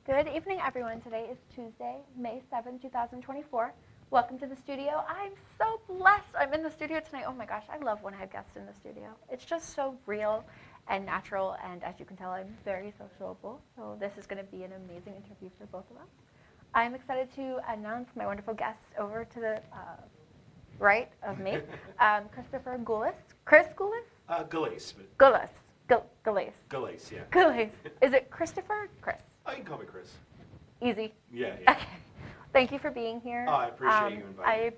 Good evening, everyone. Today is Tuesday, May 7, 2024. Welcome to the studio. I'm so blessed. I'm in the studio tonight. Oh my gosh, I love when I have guests in the studio. It's just so real and natural, and as you can tell, I'm very sociable. So this is going to be an amazing interview for both of us. I'm excited to announce my wonderful guest over to the right of me, Christopher Gullace. Chris Gullace? Gullace. Gullace. Gullace. Gullace, yeah. Gullace. Is it Christopher? Chris. Oh, you can call me Chris. Easy. Yeah. Okay. Thank you for being here. Oh, I appreciate you inviting me. I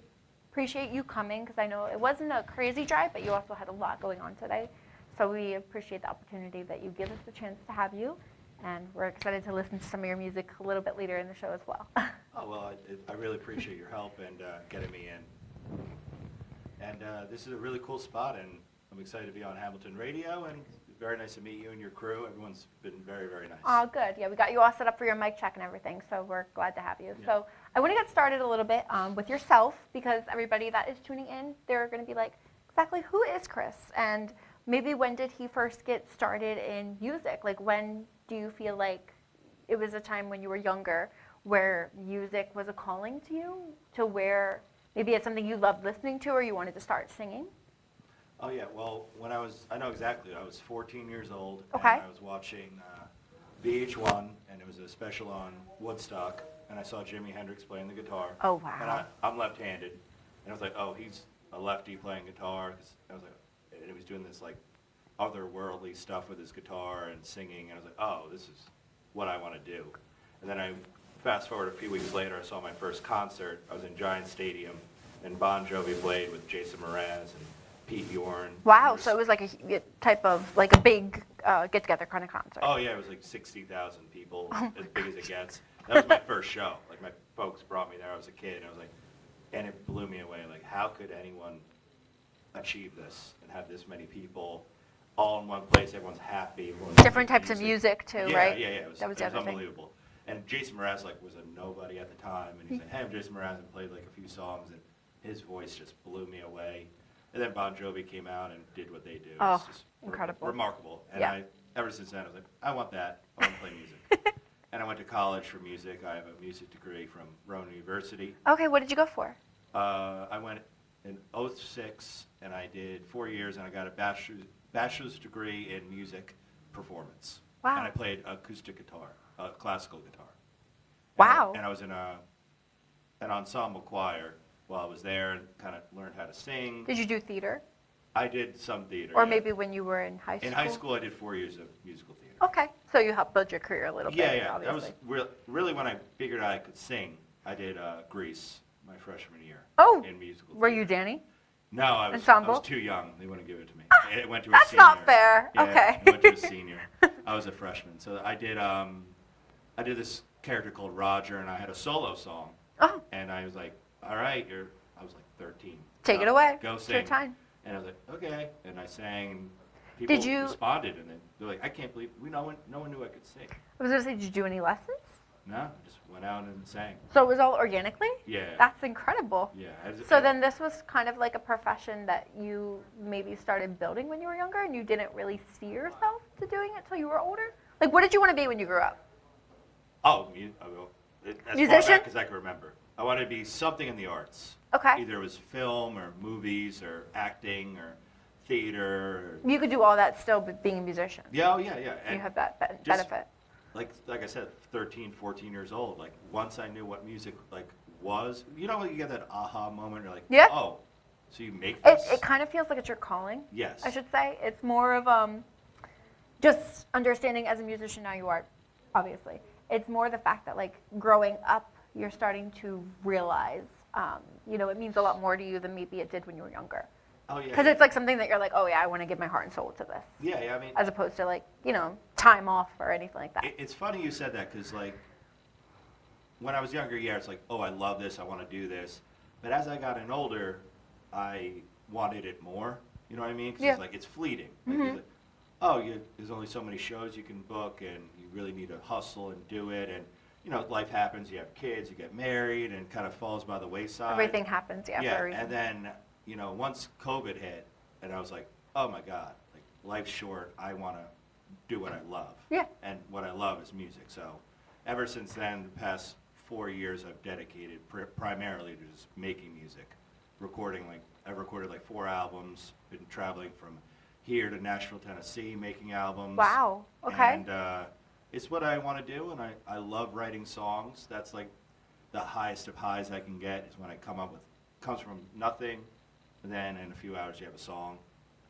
appreciate you coming because I know it wasn't a crazy drive, but you also had a lot going on today. So we appreciate the opportunity that you give us the chance to have you. And we're excited to listen to some of your music a little bit later in the show as well. Oh, well, I really appreciate your help and getting me in. And this is a really cool spot, and I'm excited to be on Hamilton Radio, and it's very nice to meet you and your crew. Everyone's been very, very nice. Oh, good. Yeah, we got you all set up for your mic check and everything, so we're glad to have you. Yeah. So I want to get started a little bit with yourself, because everybody that is tuning in, they're going to be like, exactly who is Chris? And maybe when did he first get started in music? Like, when do you feel like it was a time when you were younger where music was a calling to you, to where maybe it's something you loved listening to or you wanted to start singing? Oh, yeah. Well, I know exactly. I was 14 years old, Okay. and I was watching VH1, and it was a special on Woodstock, and I saw Jimi Hendrix playing the guitar. Oh, wow. And I'm left-handed, and I was like, oh, he's a lefty playing guitar. I was like, and he was doing this, like, otherworldly stuff with his guitar and singing, and I was like, oh, this is what I want to do. And then I fast forward a few weeks later, I saw my first concert. I was in Giant Stadium, and Bon Jovi played with Jason Mraz and Pete Yorn. Wow, so it was like a type of, like a big get-together kind of concert. Oh, yeah, it was like 60,000 people, as big as it gets. That was my first show. Like, my folks brought me there. I was a kid, and I was like, and it blew me away. Like, how could anyone achieve this and have this many people all in one place? Everyone's happy. Different types of music, too, right? Yeah. It was the other thing. unbelievable. And Jason Mraz, like, was a nobody at the time, and he's like, hey, I'm Jason Mraz, and played, like, a few songs, and his voice just blew me away. And then Bon Jovi came out and did what they do. Oh, it's just incredible. Remarkable. And Yeah. Ever since then, I was like, I want that. I want to play music. And I went to college for music. I have a music degree from Rowan University. Okay, what did you go for? I went in '06, and I did 4 years, and I got a bachelor's degree in music performance. Wow. And I played acoustic guitar, classical guitar. Wow. And I was in an ensemble choir while I was there, and kind of learned how to sing. Did you do theater? I did some theater. Or yeah. maybe when you were in high school? In high school, I did 4 years of musical theater. Okay, so you helped build your career a little bit, Yeah. obviously. That was really when I figured I could sing. I did Grease my freshman year. Oh, in musical were theater. you Dani? No, I was Ensemble? too young. They wouldn't give it to me. It went to a That's senior. not fair. Yeah, Okay. It went to a senior. I was a freshman. So I did this character called Roger, and I had a solo song. Oh, And I was like, all right, I was like 13. take it away. Go It's sing. your time. And I was like, okay. And I sang, and people Did you- responded, and they're like, I can't believe, no one knew I could sing. I was going to say, did you do any lessons? No, I just went out and sang. So it was all organically? Yeah. That's incredible. Yeah. So then this was kind of like a profession that you maybe started building when you were younger, and you didn't really see yourself to doing it till you were older? Like, what did you want to be when you grew up? Oh, as Musician? far back as I can remember. I wanted to be something in the arts. Okay. Either it was film or movies or acting or theater. You could do all that still, but being a musician. Yeah. And You have that just- benefit. like I said, 13, 14 years old. Like, once I knew what music was, you get that aha moment. You're like, Yeah. oh, so you make this? It kind of feels like it's your calling. Yes. I should say. It's more of just understanding as a musician now you are, obviously. It's more the fact that, like, growing up, you're starting to realize, it means a lot more to you than maybe it did when you were younger. Oh, yeah. Because it's like something that you're like, oh yeah, I want to give my heart and soul to this. Yeah, I mean. As opposed to, like, time off or anything like that. It's funny you said that, because, like, when I was younger, yeah, it's like, oh, I love this, I want to do this. But as I got older, I wanted it more. You know what I mean? Because it's like, it's fleeting. Like, Mm-hmm. it's like, oh, there's only so many shows you can book, and you really need to hustle and do it. And, life happens, you have kids, you get married, and it kind of falls by the wayside. Everything happens, for a reason. And then, once COVID hit, and I was like, oh my God, like, life's short, I want to do what I love. Yeah. And what I love is music, so. ever since then, the past 4 years, I've dedicated primarily to just making music, recording. I've recorded like 4 albums. Been traveling from here to Nashville, Tennessee, making albums. Wow. Okay. And it's what I want to do, and I love writing songs. That's like the highest of highs I can get is when I comes from nothing, and then in a few hours you have a song.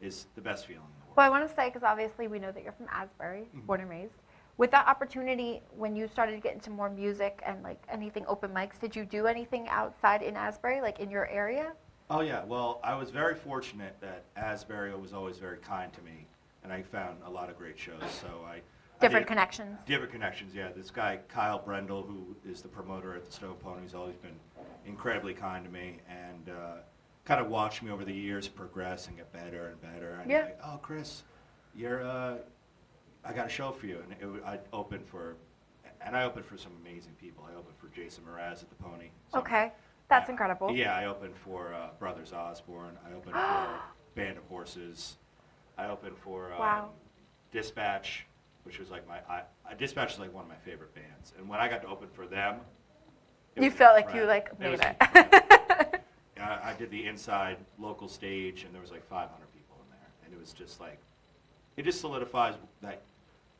Is the best feeling in the world. Well, I want to say, because obviously we know that you're from Asbury, born and raised. With that opportunity, when you started to get into more music and like anything open mics, did you do anything outside in Asbury, like in your area? Oh yeah, well, I was very fortunate that Asbury was always very kind to me, and I found a lot of great shows. So Different connections. Different connections, yeah. This guy Kyle Brendel, who is the promoter at the Stone Pony, has always been incredibly kind to me, and kind of watched me over the years progress and get better and better. And Yeah. like, oh, Chris, I got a show for you, and I opened for some amazing people. I opened for Jason Mraz at the Pony. Okay, that's incredible. Yeah, I opened for Brothers Osborne. I opened for Band of Horses. I opened for Wow. Dispatch, which was like Dispatch is like one of my favorite bands. And when I got to open for them, You felt like you made it. I did the inside local stage, and there was like 500 people in there, and it was just like, it just solidifies that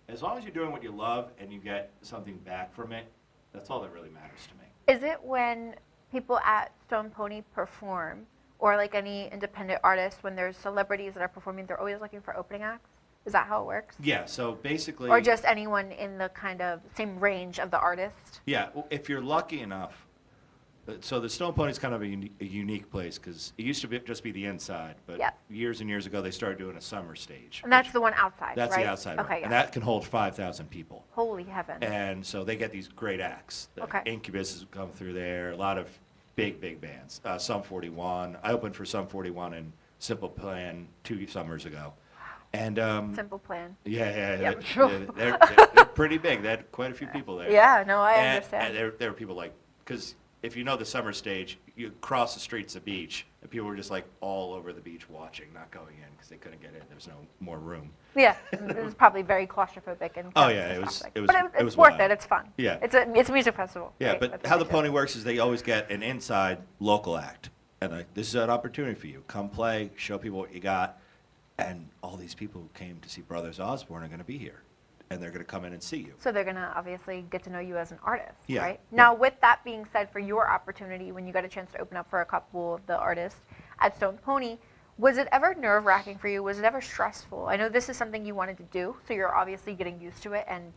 as long as you're doing what you love and you get something back from it, that's all that really matters to me. Is it when people at Stone Pony perform, or like any independent artists, when there's celebrities that are performing, they're always looking for opening acts? Is that how it works? Yeah, so basically... Or just anyone in the kind of same range of the artist? Yeah, if you're lucky enough. So the Stone Pony is kind of a unique place, because it used to just be the inside, but Yeah. years and years ago they started doing a summer stage. And that's the one outside, That's right? the outside Okay, one, yeah. and that can hold 5,000 people. Holy heaven. And so they get these great acts. Okay. Incubus has come through there, a lot of big bands. Sum 41. I opened for Sum 41 and Simple Plan 2 summers ago. And Simple Plan. yeah, Yep. they're pretty big. They had quite a few people there. Yeah, no, I And understand. there were people like, because if you know the summer stage, you cross the streets of beach, and people were just like all over the beach watching, not going in because they couldn't get in. There was no more room. Yeah, it was probably very claustrophobic and Oh yeah, it was. But It was it's worth wild. it. It's fun. Yeah. It's a music festival. Yeah, right? but That's how what the they do. Pony works is they always get an inside local act, and like, this is an opportunity for you. Come play, show people what you got, and all these people who came to see Brothers Osborne are going to be here, and they're going to come in and see you. So they're gonna obviously get to know you as an artist, Yeah. right? Yeah. Now, with that being said, for your opportunity, when you got a chance to open up for a couple of the artists at Stone Pony, was it ever nerve-wracking for you? Was it ever stressful? I know this is something you wanted to do, so you're obviously getting used to it, and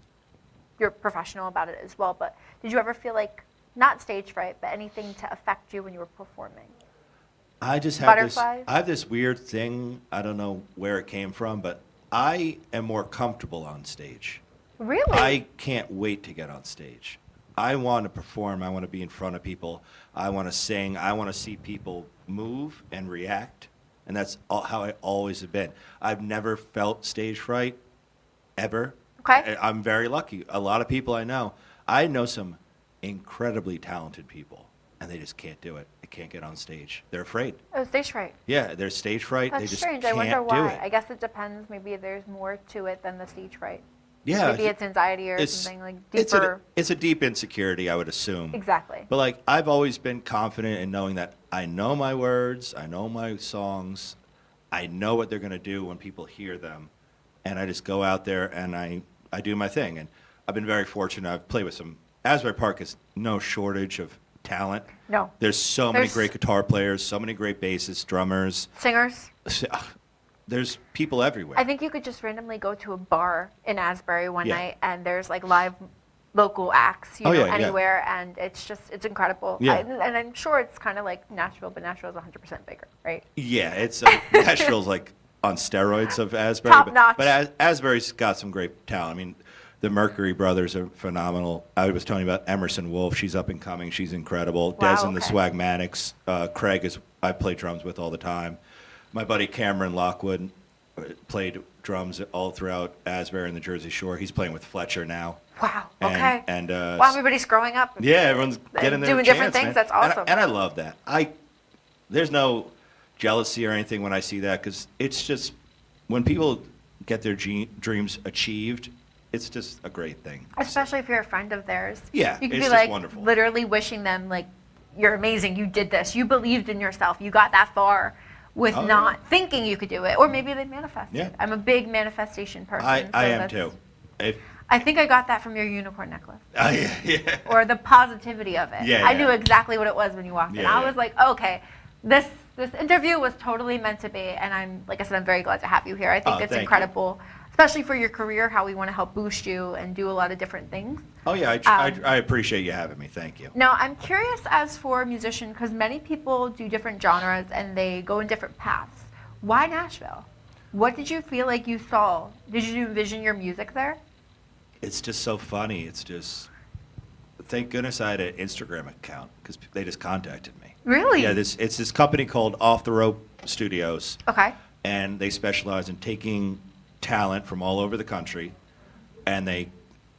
you're professional about it as well. But did you ever feel like, not stage fright, but anything to affect you when you were performing? I just have Butterflies? I have this weird thing. I don't know where it came from, but I am more comfortable on stage. Really? I can't wait to get on stage. I want to perform. I want to be in front of people. I want to sing. I want to see people move and react. And that's how I always have been. I've never felt stage fright, ever. Okay. I'm very lucky. A lot of people I know some incredibly talented people, and they just can't do it. They can't get on stage. They're afraid. Oh, stage fright. Yeah, they're stage fright. That's They just strange. can't I wonder do why. it. I guess it depends. Maybe there's more to it than the stage fright. Yeah, Maybe it's anxiety or something like deeper. It's a deep insecurity, I would assume. Exactly. But like, I've always been confident in knowing that I know my words, I know my songs, I know what they're going to do when people hear them, and I just go out there and I do my thing. And I've been very fortunate. I've played with some. Asbury Park is no shortage of talent. No. There's so many There's- great guitar players, so many great bassists, drummers. Singers. There's people everywhere. I think you could just randomly go to a bar in Asbury one Yeah. night and there's like live local acts, Oh, yeah, yeah. anywhere, and it's incredible. Yeah. And I'm sure it's kind of like Nashville, but Nashville is 100% bigger, right? Yeah, it's Nashville's like on steroids of Asbury. Top notch. But Asbury's got some great talent. I mean, the Mercury brothers are phenomenal. I was telling you about Emerson Wolf. She's up and coming. She's incredible. Wow, Des and the okay. Swagmatics. Craig I play drums with all the time. My buddy Cameron Lockwood played drums all throughout Asbury and the Jersey Shore. He's playing with Fletcher now. Wow. And- Okay. and, wow, everybody's growing up. Yeah, everyone's getting their doing different chance, things. man. That's awesome. And I love that. There's no jealousy or anything when I see that, because it's just when people get their dreams achieved, it's just a great thing. Especially if you're a friend of theirs. Yeah, you can it's be just like wonderful. literally wishing them like, you're amazing, you did this, you believed in yourself, you got that far with Oh, not yeah. thinking you could do it, or maybe they manifested. Yeah. I'm a big manifestation person. I so am that's- too. If, I think I got that from your unicorn necklace. yeah. Or the positivity of it. Yeah, I knew yeah. exactly what it was when you walked in. Yeah, I yeah. was like, okay, this interview was totally meant to be, and I'm, like I said, I'm very glad to have you here. I think Oh, it's thank you. incredible, especially for your career, how we want to help boost you and do a lot of different things. Oh yeah, I appreciate you having me. Thank you. Now, I'm curious as for a musician, because many people do different genres and they go in different paths. Why Nashville? What did you feel like you saw? Did you envision your music there? It's just so funny. It's just, thank goodness I had an Instagram account because they just contacted me. Really? Yeah, it's this company called Off the Rope Studios, Okay. and they specialize in taking talent from all over the country, and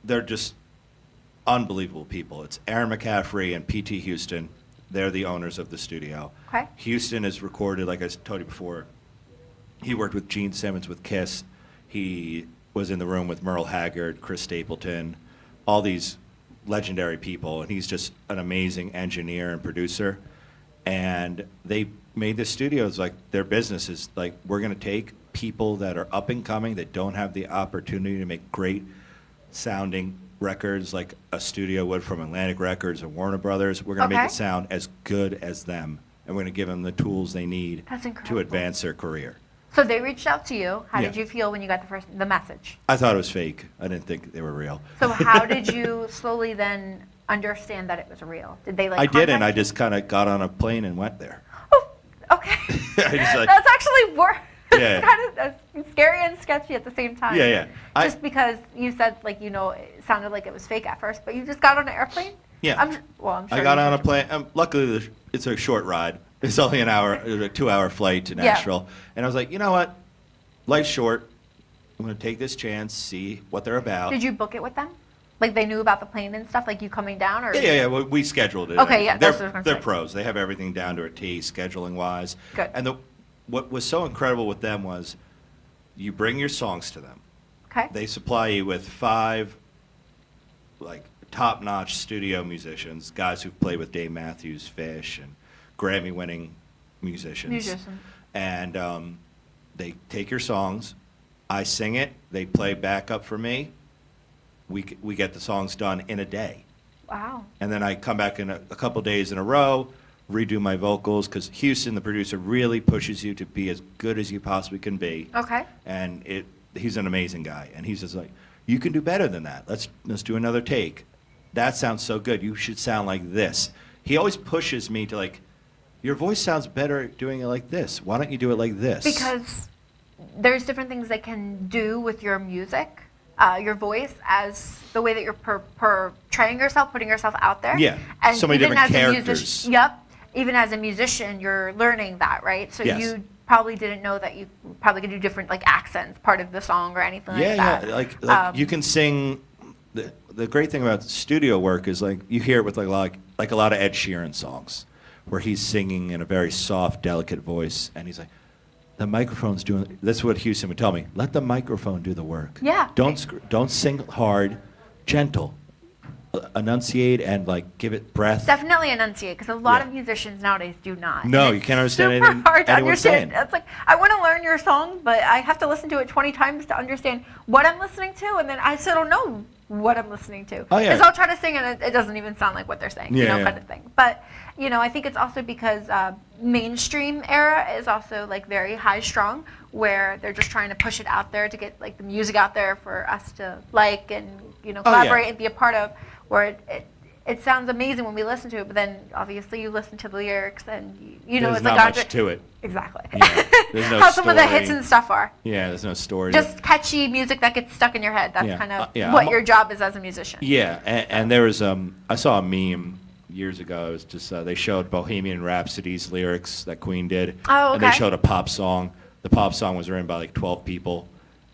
they're just unbelievable people. It's Aaron McCaffrey and P.T. Houston. They're the owners of the studio. Okay. Houston has recorded, like I told you before, he worked with Gene Simmons with Kiss. He was in the room with Merle Haggard, Chris Stapleton, all these legendary people, and he's just an amazing engineer and producer. And they made the studios like their business is like, we're going to take people that are up and coming that don't have the opportunity to make great sounding records like a studio would from Atlantic Records or Warner Brothers. We're going to make Okay. it sound as good as them, and we're going to give them the tools they need That's to incredible. advance their career. So they reached out to you. How did Yeah. you feel when you got the message? I thought it was fake. I didn't think they were real. So how did you slowly then understand that it was real? Did they like? I didn't. I contact you? just kind of got on a plane and went there. Oh, okay. I just, like- That's actually worse. Yeah. Kind of that's scary and sketchy at the same time. Yeah, yeah. Just because you said like it sounded like it was fake at first, but you just got on an airplane. Yeah. I'm sure. I got you on a did. plane. Luckily, it's a short ride. It's only an hour, a 2-hour flight to Yeah. Nashville. And I was like, you know what? Life's short. I'm going to take this chance, see what they're about. Did you book it with them? Like they knew about the plane and stuff, like you coming down, or? Yeah. We scheduled it. Okay, yeah, that's what I was gonna They're say. pros. They have everything down to a T, scheduling wise. Good. And what was so incredible with them was, you bring your songs to them. Okay. They supply you with 5 like top-notch studio musicians, guys who've played with Dave Matthews, Fish, and Grammy-winning musicians. And they take your songs, I sing it, they play backup for me. We get the songs done in a day. Wow. And then I come back in a couple days in a row, redo my vocals, because Houston, the producer, really pushes you to be as good as you possibly can be. Okay. And he's an amazing guy. And he's just like, you can do better than that. Let's do another take. That sounds so good. You should sound like this. He always pushes me to like, your voice sounds better doing it like this. Why don't you do it like this? Because there's different things they can do with your music, your voice, as the way that you're portraying yourself, putting yourself out there. Yeah, And so many even different as a characters. Yep. Even as a musician, you're learning that, right? So Yes. you probably didn't know that you probably could do different like accents, part of the song or anything like that. Yeah, like you can sing. The great thing about studio work is like you hear it with like a lot of Ed Sheeran songs, where he's singing in a very soft, delicate voice, and he's like, the microphone's doing. That's what Houston would tell me. Let the microphone do the work. Yeah. Don't sing hard, gentle. Enunciate and like give it breath. Definitely enunciate, because a lot Yeah. of musicians nowadays do not. No, And you it's can't understand super anything hard to anyone's understand. saying. It's like, I want to learn your song, but I have to listen to it 20 times to understand what I'm listening to, and then I still don't know what I'm listening to. Oh, yeah. Because I'll try to sing and it doesn't even sound like what they're saying, Yeah, yeah. kind of thing. But, I think it's also because mainstream era is also like very high strung, where they're just trying to push it out there to get like the music out there for us to like and, collaborate and be a part of, where it sounds amazing when we listen to it, but then obviously you listen to the lyrics and There's it's not like much to it. Exactly. Yeah, there's no How some of the hits story. and stuff are. Yeah, there's no story. Just catchy music that gets stuck in your head. That's Yeah, kind of yeah, what I'm- your job is as a musician. Yeah, and there was I saw a meme years ago. It was just they showed Bohemian Rhapsody's lyrics that Queen did, Oh, and they okay. showed a pop song. The pop song was written by like 12 people,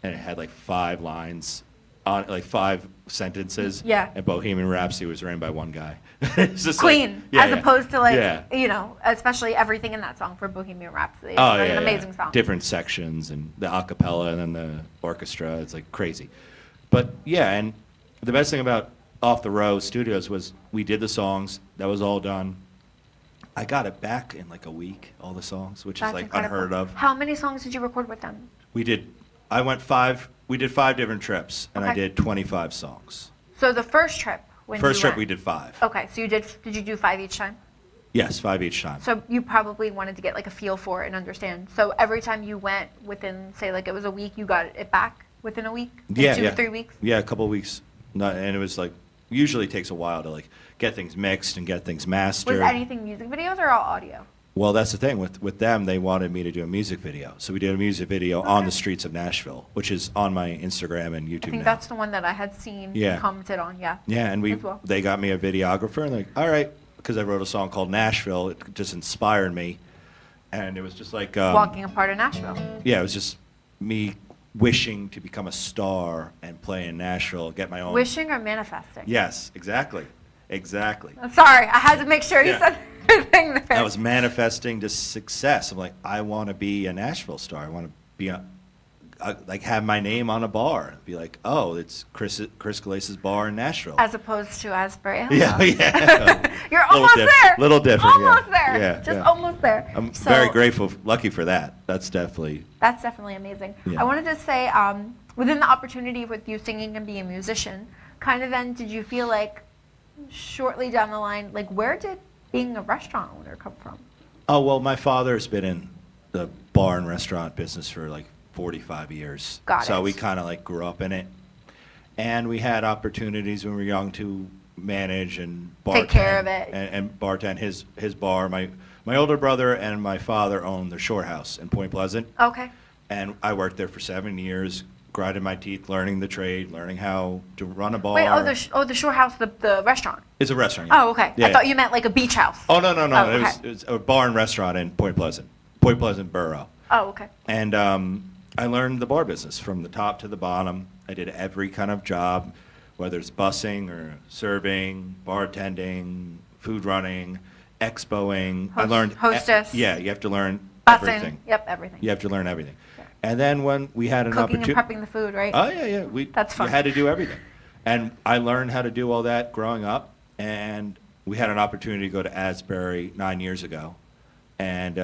and it had like 5 lines on like 5 sentences. Yeah. And Bohemian Rhapsody was written by one guy. It's just Queen, like, yeah, as yeah. opposed to like, Yeah. especially everything in that song for Bohemian Rhapsody. It's Oh, an amazing song. Different sections and the a cappella and then the orchestra. It's like crazy. But yeah, and the best thing about Off the Row Studios was we did the songs. That was all done. I got it back in like a week, all the songs, which That's is like incredible. unheard of. How many songs did you record with them? We did 5 different trips, and I Okay. did 25 songs. So the first trip, when First you trip went, we did 5. Okay, so did you do 5 each time? Yes, 5 each time. So you probably wanted to get like a feel for it and understand. So every time you went within, say, like it was a week, you got it back within a week? In Yeah, 2 yeah. to 3 weeks? Yeah, a couple of weeks. And it was like, usually takes a while to like get things mixed and get things mastered. Was anything music videos or all audio? Well, that's the thing. With them, they wanted me to do a music video. So we did a music video on the streets of Nashville, which is on my Instagram and YouTube I think now. that's the one that I had seen Yeah. commented on, yeah. Yeah, and as well. they got me a videographer, and they're like, all right, because I wrote a song called Nashville. It just inspired me. And it was just like... Walking a part of Nashville. Yeah, it was just me wishing to become a star and play in Nashville, get my own... Wishing or manifesting? Yes, exactly. Exactly. I'm sorry, I had to make sure you Yeah. said everything there. I was manifesting to success. I'm like, I want to be a Nashville star. I want to be like have my name on a bar. Be like, oh, it's Chris Gullace's bar in Nashville. As opposed to Asbury. Yeah, yeah. You're Little almost diff- there. little different, yeah. Almost there. Yeah, Just yeah. almost there. I'm So very grateful, lucky for that. That's definitely... That's definitely amazing. Yeah. I wanted to say, within the opportunity with you singing and being a musician, kind of then did you feel like shortly down the line, like where did being a restaurant owner come from? Oh, well, my father's been in the bar and restaurant business for like 45 years. Got So it. we kind of like grew up in it. And we had opportunities when we were young to manage and bartend. Take care of it. And bartend his bar. My older brother and my father owned the Shore House in Point Pleasant. Okay. And I worked there for 7 years, grinding my teeth, learning the trade, learning how to run a bar. Wait, the Shore House, the restaurant. It's a restaurant. Yeah. Oh, okay. Yeah, I thought yeah. you meant like a beach house. Oh, no. Oh, It okay. was a bar and restaurant in Point Pleasant Borough. Oh, okay. And I learned the bar business from the top to the bottom. I did every kind of job, whether it's busing or serving, bartending, food running, expoing. I learned Hostess. Yeah, you have to learn Busing. everything. Yep, everything. You have to learn everything. Yeah. And then when we had an Cooking and opportunity, prepping the food, right? oh yeah, That's fun. You had to do everything, and I learned how to do all that growing up. And we had an opportunity to go to Asbury 9 years ago, and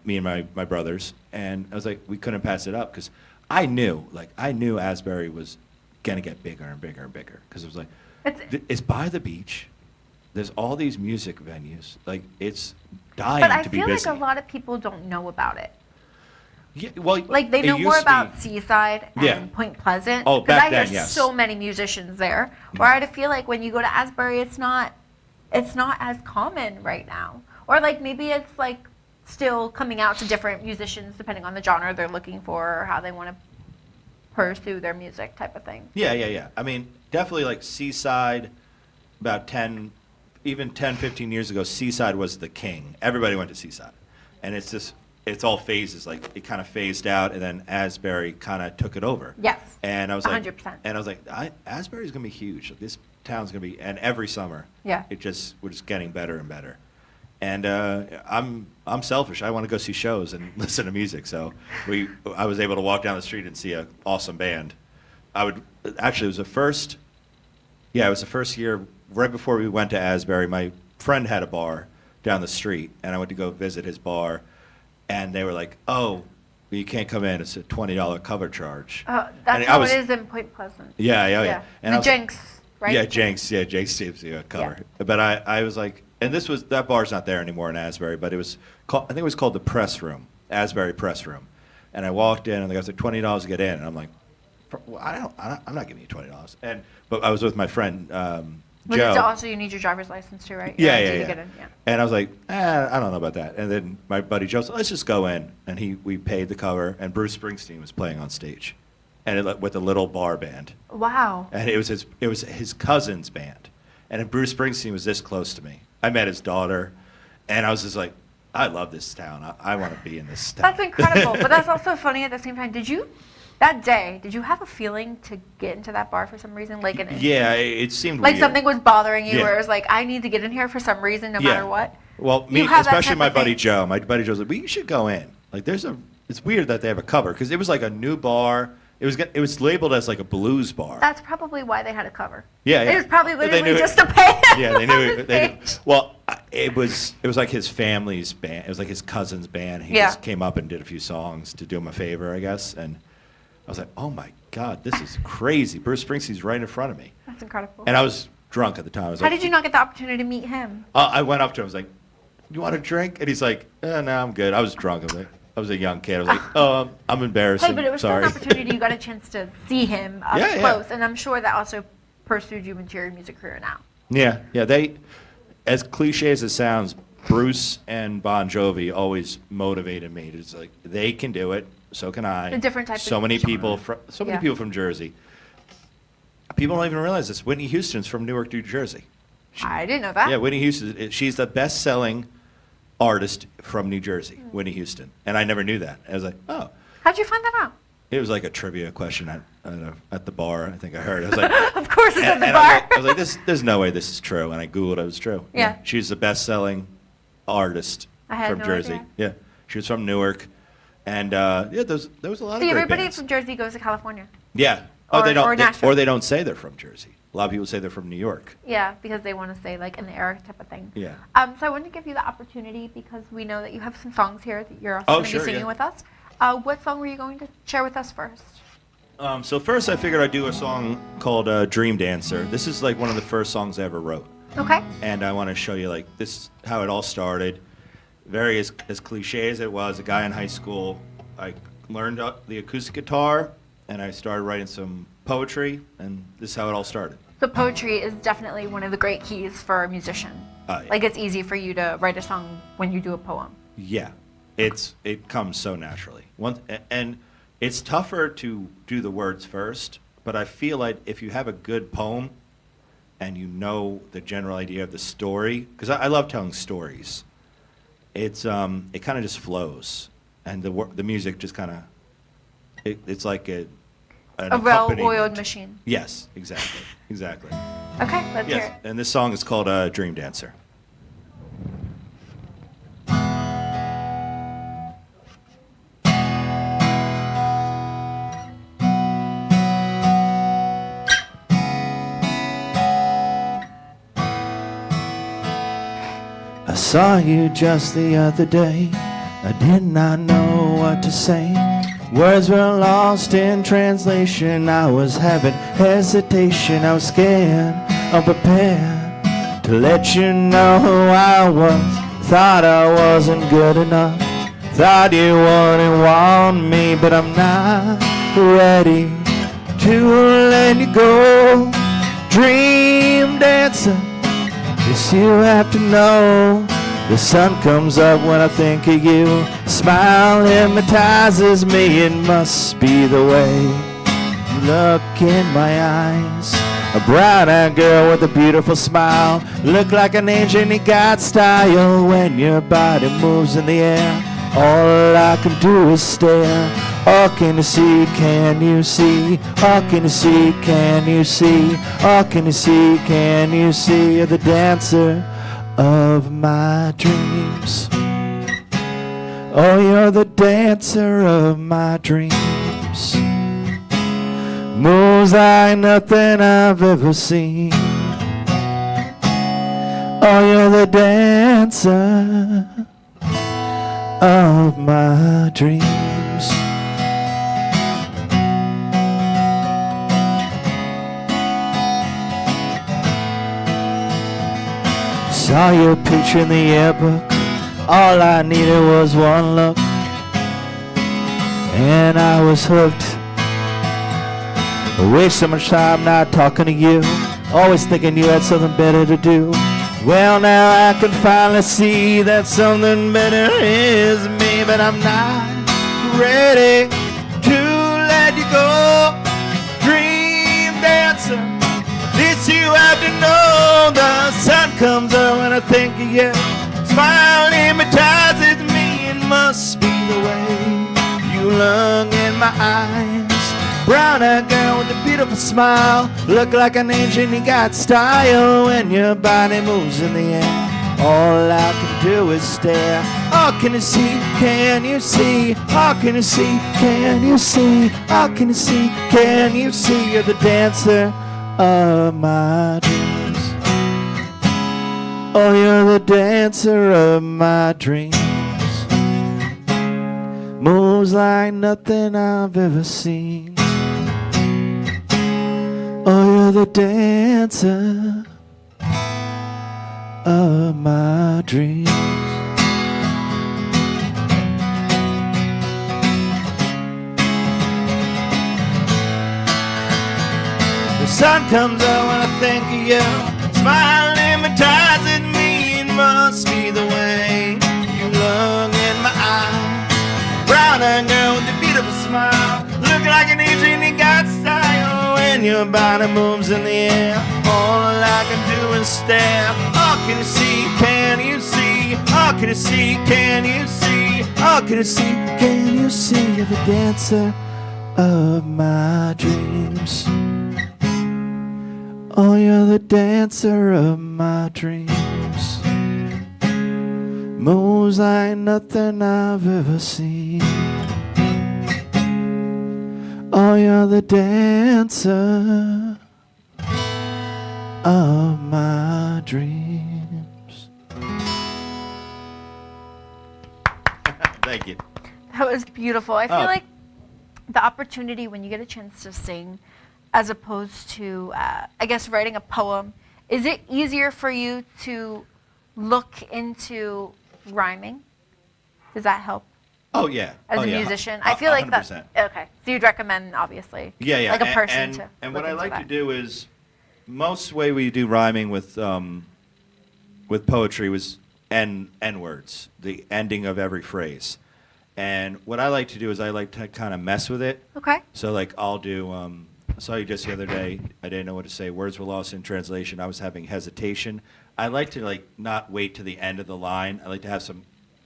me and my brothers, and I was like, we couldn't pass it up because I knew Asbury was gonna get bigger and bigger and bigger because it was like it's by the beach. There's all these music venues, like it's dying But I to be feel busy. like a lot of people don't know about it. Yeah, well, Like they it know used more to be- about Seaside and Yeah. Point Pleasant. Oh, 'cause back I hear then, yes. so many musicians there. Where I feel like when you go to Asbury, it's not as common right now. Or like maybe it's like still coming out to different musicians depending on the genre they're looking for or how they want to pursue their music type of thing. Yeah. I mean, definitely like Seaside, about 15 years ago, Seaside was the king. Everybody went to Seaside. And it's all phases. Like it kind of phased out and then Asbury kind of took it over. Yes. And I was like, 100%. And I was like, Asbury's going to be huge. This town's going to be, and every summer, Yeah. we're just getting better and better. And I'm selfish. I want to go see shows and listen to music. So I was able to walk down the street and see an awesome band. It was the first year right before we went to Asbury. My friend had a bar down the street, and I went to go visit his bar, and they were like, "Oh, you can't come in. It's a $20 cover charge." That's And how it is in Point Pleasant. Yeah. And I The was- Jinx, right? Yeah, Jenks gives you a cover. Yeah. But I was like, and that bar's not there anymore in Asbury, but I think it was called the Press Room, Asbury Press Room. And I walked in, and the guy said $20 to get in, and I'm like, well, I'm not giving you $20. But I was with my friend But Joe. it's also you need your driver's license too, right? Your ID to get in, yeah. And I was like, I don't know about that. And then my buddy Joe said, let's just go in. And we paid the cover, and Bruce Springsteen was playing on stage, and with a little bar band. Wow. And it was his cousin's band, and Bruce Springsteen was this close to me. I met his daughter, and I was just like, I love this town. I want to be in this town. That's incredible, but that's also funny at the same time. Did you have a feeling to get into that bar for some reason? Like Yeah, it seemed like weird. something was bothering you Yeah. where it was like, I need to get in here for some reason no matter what? Well, You have that especially type my of buddy thing? Joe. My buddy Joe's like, well, you should go in. Like, it's weird that they have a cover, because it was like a new bar, It was labeled as like a blues bar. That's probably why they had a cover. Yeah. It was probably But they literally knew just to pay him. Yeah, they knew on it. the They knew, stage. well, it was like his family's band. It was like his cousin's band. He just came up and did a few songs to do him a favor, I guess. And I was like, oh my God, this is crazy. Bruce Springsteen's right in front of me. That's incredible. And I was drunk at the time. I was How like, did you not get the opportunity to meet him? I went up to him. I was like, you want a drink? And he's like, no, I'm good. I was drunk. I was a young kid. I was like, oh, I'm embarrassing. Hey, but it was Sorry. still an opportunity. You got a chance to see him up Yeah, yeah. close, and I'm sure that also pursued you into your music career now. Yeah. They, as cliche as it sounds, Bruce and Bon Jovi always motivated me. It's like they can do it, so can I. A different type so of many genre. people, many people from Jersey. People don't even realize this. Whitney Houston's from Newark, New Jersey. I didn't know that. Yeah, Whitney Houston. She's the best-selling artist from New Jersey, Whitney Houston, and I never knew that. I was like, oh. How'd you find that out? It was like a trivia question at the bar. I think I heard. I was like, Of course it's at the and bar. I was like, there's no way this is true. And I Googled it was true. Yeah. She's the best-selling artist I had from no Jersey. idea. Yeah. She was from Newark. And, there was a lot of See, great everybody bands. from Jersey goes to California. Yeah. Or- they don't. or Nashville. Or they don't say they're from Jersey. A lot of people say they're from New York. Yeah, because they want to stay like in the era type of thing. Yeah. So I wanted to give you the opportunity because we know that you have some songs here that you're also Oh, going to sure, be singing yeah. with us. What song were you going to share with us first? So first I figured I'd do a song called Dream Dancer. This is like one of the first songs I ever wrote. Okay. And I want to show you like this how it all started. Very as cliche as it was, a guy in high school, I learned the acoustic guitar and I started writing some poetry, and this is how it all started. So poetry is definitely one of the great keys for a musician. Yeah. Like it's easy for you to write a song when you do a poem. Yeah, it comes so naturally. And it's tougher to do the words first, but I feel like if you have a good poem and you know the general idea of the story, because I love telling stories, it kind of just flows, and the music just kind of it's like an A accompaniment. well-oiled machine. Yes, exactly. Okay, let's hear Yes, it. and this song is called Dream Dancer. I saw you just the other day. I did not know what to say. Words were lost in translation. I was having hesitation. I was scared, unprepared to let you know who I was. Thought I wasn't good enough. Thought you wouldn't want me, but I'm not ready to let you go. Dream dancer, yes, you have to know. The sun comes up when I think of you. Smile hypnotizes me. It must be the way you look in my eyes. A brown-eyed girl with a beautiful smile. Look like an angel and you got style. When your body moves in the air, all I can do is stare. All can you see, can you see? All can you see, can you see? All can you see, can you see? You're the dancer of my dreams. Oh, you're the dancer of my dreams. Moves like nothing I've ever seen. Oh, you're the dancer of my dreams. Saw your picture in the yearbook. All I needed was one look, and I was hooked. I waste so much time not talking to you, always thinking you had something better to do. Well, now I can finally see that something better is me, but I'm not ready to let you go. Dream dancer, this you have to know. The sun comes up when I think of you. Smile hypnotizes me. It must be the way you look in my eyes. Brown-eyed girl with a beautiful smile. Look like an angel and you got style. When your body moves in the air, All I can do is stare. Oh, can you see? Can you see? Oh, can you see? Can you see? Oh, can you see? Can you see? You're the dancer of my dreams. Oh, you're the dancer of my dreams. Moves like nothing I've ever seen. Oh, you're the dancer of my dreams. The sun comes out when I think of you. Smile hypnotizes me. It must be the way you look in my eye. Brown-eyed girl with the beat of a smile. Look like an agent, you got style. When your body moves in the air, all I can do is stare. Oh, can you see? Can you see? Oh, can you see? Can you see? Oh, can you see? Can you see? You're the dancer of my dreams. Oh, you're the dancer of my dreams. Moves like nothing I've ever seen. Oh, you're the dancer of my dreams. Thank you. That was beautiful. I feel like the opportunity when you get a chance to sing, as opposed to, I guess, writing a poem, is it easier for you to look into rhyming? Does that help? Oh, yeah. As a musician? I feel like 100%. that. Okay. So you'd recommend, obviously. Yeah. Like a person to. And look what I into like that. to do is, most way we do rhyming with poetry was N words, the ending of every phrase. And what I like to do is I like to kind of mess with it. Okay. So like I'll do, I saw you just the other day, I didn't know what to say, words were lost in translation, I was having hesitation. I like to like not wait to the end of the line. I like to have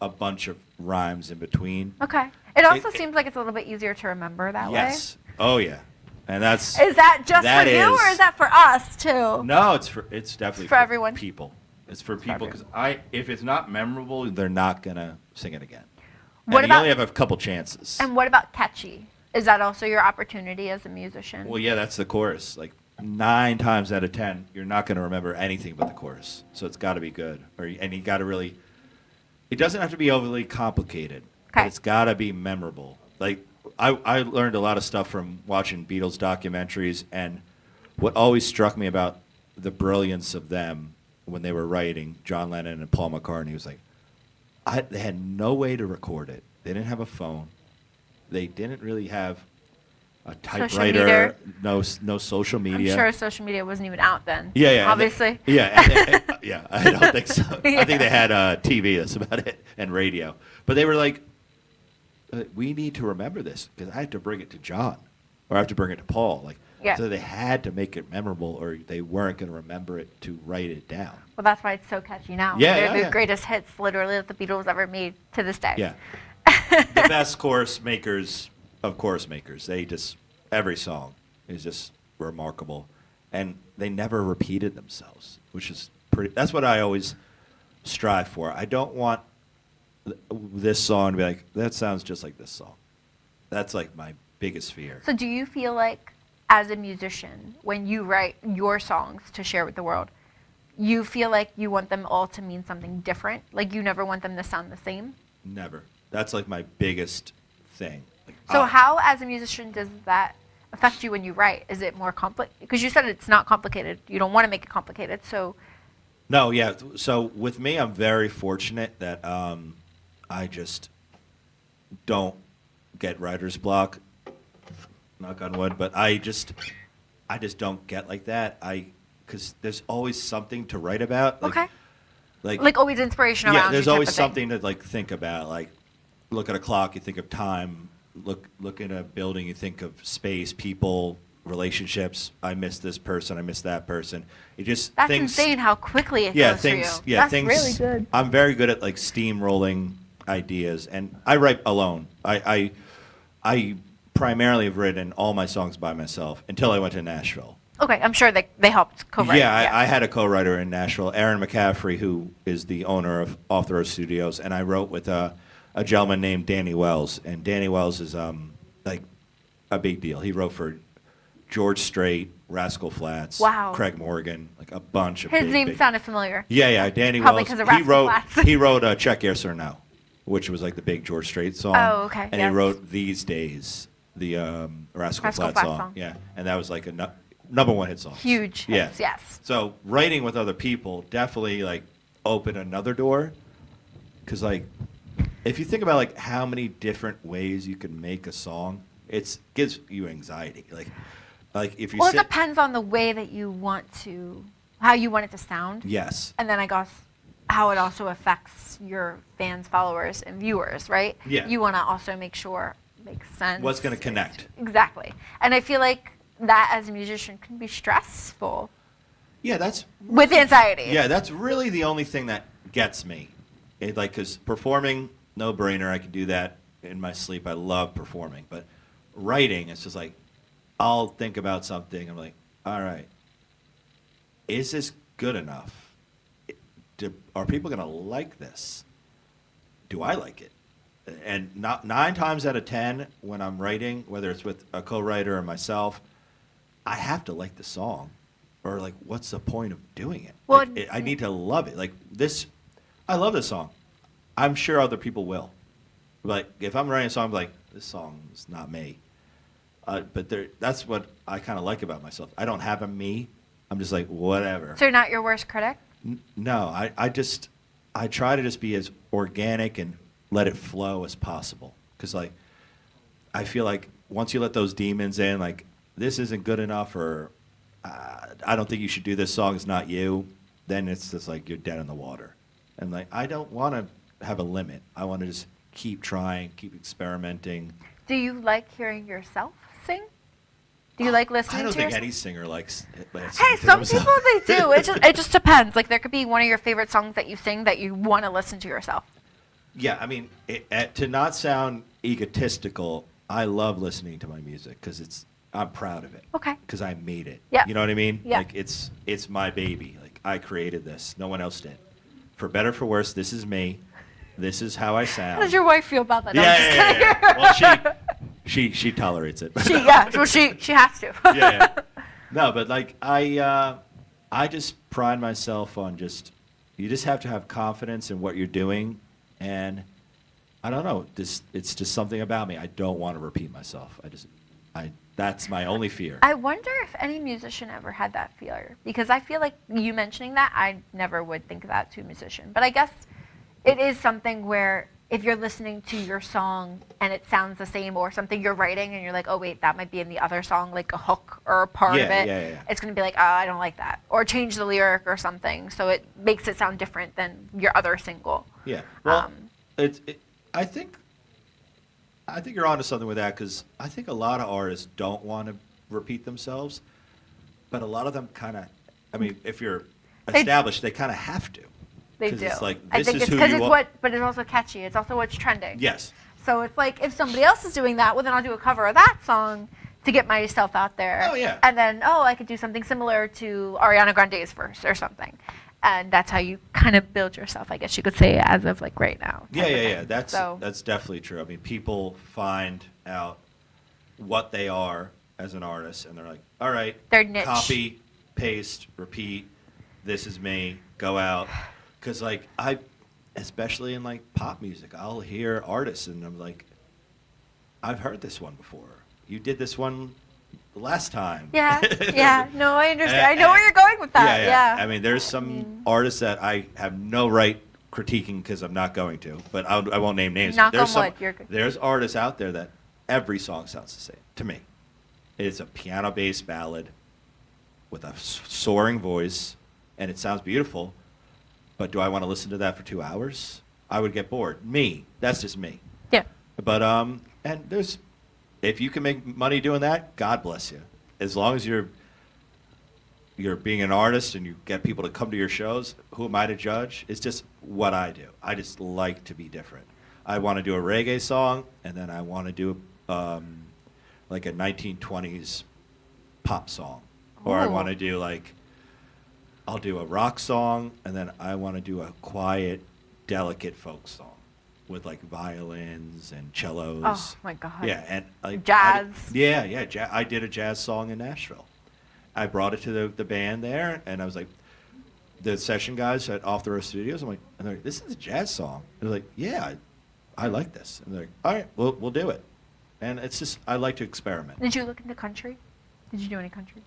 a bunch of rhymes in between. Okay. It also seems like it's a little bit easier to remember that way. Yes. Oh yeah. And that's. Is that just for you, or is that for us too? No, it's definitely for everyone. People. It's for people because if it's not memorable, they're not gonna sing it again. What and about, you only have a couple chances. And what about catchy? Is that also your opportunity as a musician? Well, yeah, that's the chorus. Like 9 times out of 10, you're not going to remember anything but the chorus. So it's got to be good. And you got to really. It doesn't have to be overly complicated. Okay. But it's got to be memorable. Like I learned a lot of stuff from watching Beatles documentaries, and what always struck me about the brilliance of them when they were writing, John Lennon and Paul McCartney, was like, they had no way to record it. They didn't have a phone. They didn't really have a typewriter. No social media. I'm sure social media wasn't even out then. Yeah. Obviously. Yeah, I don't think so. Yeah. I think they had TV. That's about it, and radio. But they were like, we need to remember this because I have to bring it to John, or I have to bring it to Paul. So they had to make it memorable, or they weren't going to remember it to write it down. Well, that's why it's so catchy now. They're the greatest hits, literally, that the Beatles ever made to this day. Yeah. The best chorus makers of chorus makers. Every song is just remarkable. And they never repeated themselves, which is that's what I always strive for. I don't want this song to be like, that sounds just like this song. That's like my biggest fear. So do you feel like, as a musician, when you write your songs to share with the world, you feel like you want them all to mean something different? Like you never want them to sound the same? Never. That's like my biggest thing. So how, as a musician, does that affect you when you write? Is it more complicated? Because you said it's not complicated. You don't want to make it complicated. So. No, yeah. So with me, I'm very fortunate that I just don't get writer's block. Knock on wood, but I just don't get like that. Because there's always something to write about. Okay. Like always inspiration around. Yeah, there's always something to think about. Like, look at a clock, you think of time. Look at a building, you think of space, people, relationships. I miss this person, I miss that person. That's insane how quickly it goes through you. Yeah, that's really good. I'm very good at like steamrolling ideas, and I write alone. I primarily have written all my songs by myself until I went to Nashville. Okay, I'm sure they helped co-write. Yeah, I had a co-writer in Nashville, Aaron McCaffrey, who is the owner of Off the Road Studios, and I wrote with a gentleman named Danny Wells, and Danny Wells is like a big deal. He wrote for George Strait, Rascal Flatts, Wow. Craig Morgan, like a bunch of His big, name big- sounded familiar. Yeah, Danny Probably Wells. 'cause of He Rascal wrote Flatts. he wrote Check Yes or No, which was like the big George Strait song. Oh, okay, And yes. he wrote These Days, the Rascal Rascal Flatts Flatts song. song. Yeah, and that was like a number one hit song. Huge Yeah. hits, yes. So writing with other people definitely like opened another door, because like if you think about like how many different ways you can make a song, it gives you anxiety. Like if you Well, it sit, depends on the way that you want to, how you want it to sound. yes, And then I guess how it also affects your fans, followers, and viewers, right? Yeah. You want to also make sure it makes sense. what's going to connect? Exactly. And I feel like that as a musician can be stressful Yeah, that's with anxiety. Yeah, that's really the only thing that gets me. Because performing, no brainer. I can do that in my sleep. I love performing. But writing, it's just like, I'll think about something. I'm like, all right, is this good enough? Are people going to like this? Do I like it? And not 9 times out of 10, when I'm writing, whether it's with a co-writer or myself, I have to like the song. Or like, what's the point of doing it? Well, I need to love it. Like this, I love this song. I'm sure other people will. Like if I'm writing a song, I'm like, this song is not me. But that's what I kind of like about myself. I don't have a me. I'm just like, whatever. So you're not your worst critic? No, I try to just be as organic and let it flow as possible. Because like, I feel like once you let those demons in, like this isn't good enough, or I don't think you should do this song, it's not you, then it's just like you're dead in the water. And like, I don't want to have a limit. I want to just keep trying, keep experimenting. Do you like hearing yourself sing? Do you like listening I don't to think yourself? any singer likes Hey, some people they do. It just depends. Like there could be one of your favorite songs that you sing that you want to listen to yourself. Yeah, I mean, to not sound egotistical, I love listening to my music because I'm proud of it. Okay. Because I made it. Yeah. You know what I mean? Yeah. Like it's my baby. Like I created this. No one else did. For better or for worse, this is me. This is how I sound. How does your wife feel about that? No, Yeah, I'm just yeah, kidding. yeah. Well, she tolerates it. She has to. Yeah. No, but like I just pride myself on you just have to have confidence in what you're doing, and I don't know, it's just something about me. I don't want to repeat myself. That's my only fear. I wonder if any musician ever had that fear, because I feel like you mentioning that, I never would think that to a musician. But I guess it is something where if you're listening to your song and it sounds the same, or something you're writing and you're like, oh wait, that might be in the other song, like a hook or a part of it, Yeah. it's going to be like, oh, I don't like that. Or change the lyric or something, so it makes it sound different than your other single. Yeah. Well, I think you're onto something with that, because I think a lot of artists don't want to repeat themselves, but a lot of them kind of, I mean, if you're established, they kind of have to. They 'Cause do. it's like, I this think is it's who because you it's are. but it's also catchy. It's also what's trending. Yes. So it's like if somebody else is doing that, well then I'll do a cover of that song to get myself out there. Oh, yeah. And then I could do something similar to Ariana Grande's verse or something. And that's how you kind of build yourself, I guess you could say, as of like right now. Yeah. So- That's definitely true. I mean, people find out what they are as an artist, and they're like, all right, Their niche. copy, paste, repeat. This is me. Go out. Because like especially in like pop music, I'll hear artists and I'm like, I've heard this one before. You did this one last time. Yeah. No, I understand. I know where you're going with that. Yeah. I mean, there's some artists that I have no right critiquing because I'm not going to, but I won't name names. Knock There's on wood, you're good. There's artists out there that every song sounds the same to me. It's a piano-based ballad with a soaring voice, and it sounds beautiful. But do I want to listen to that for 2 hours? I would get bored. That's just me. Yeah. But and if you can make money doing that, God bless you. As long as you're being an artist and you get people to come to your shows, who am I to judge? It's just what I do. I just like to be different. I want to do a reggae song, and then I want to do like a 1920s pop song. Or I Ooh. want to do like, I'll do a rock song, and then I want to do a quiet, delicate folk song with like violins and cellos. Oh my God. Yeah, and like Jazz. I did a jazz song in Nashville. I brought it to the band there, and I was like, the session guys at Off the Road Studios. I'm like, and they're like, this is a jazz song. And they're like, yeah, I like this. And they're like, all right, we'll do it. And it's just, I like to experiment. Did you look into country? Did you do any country?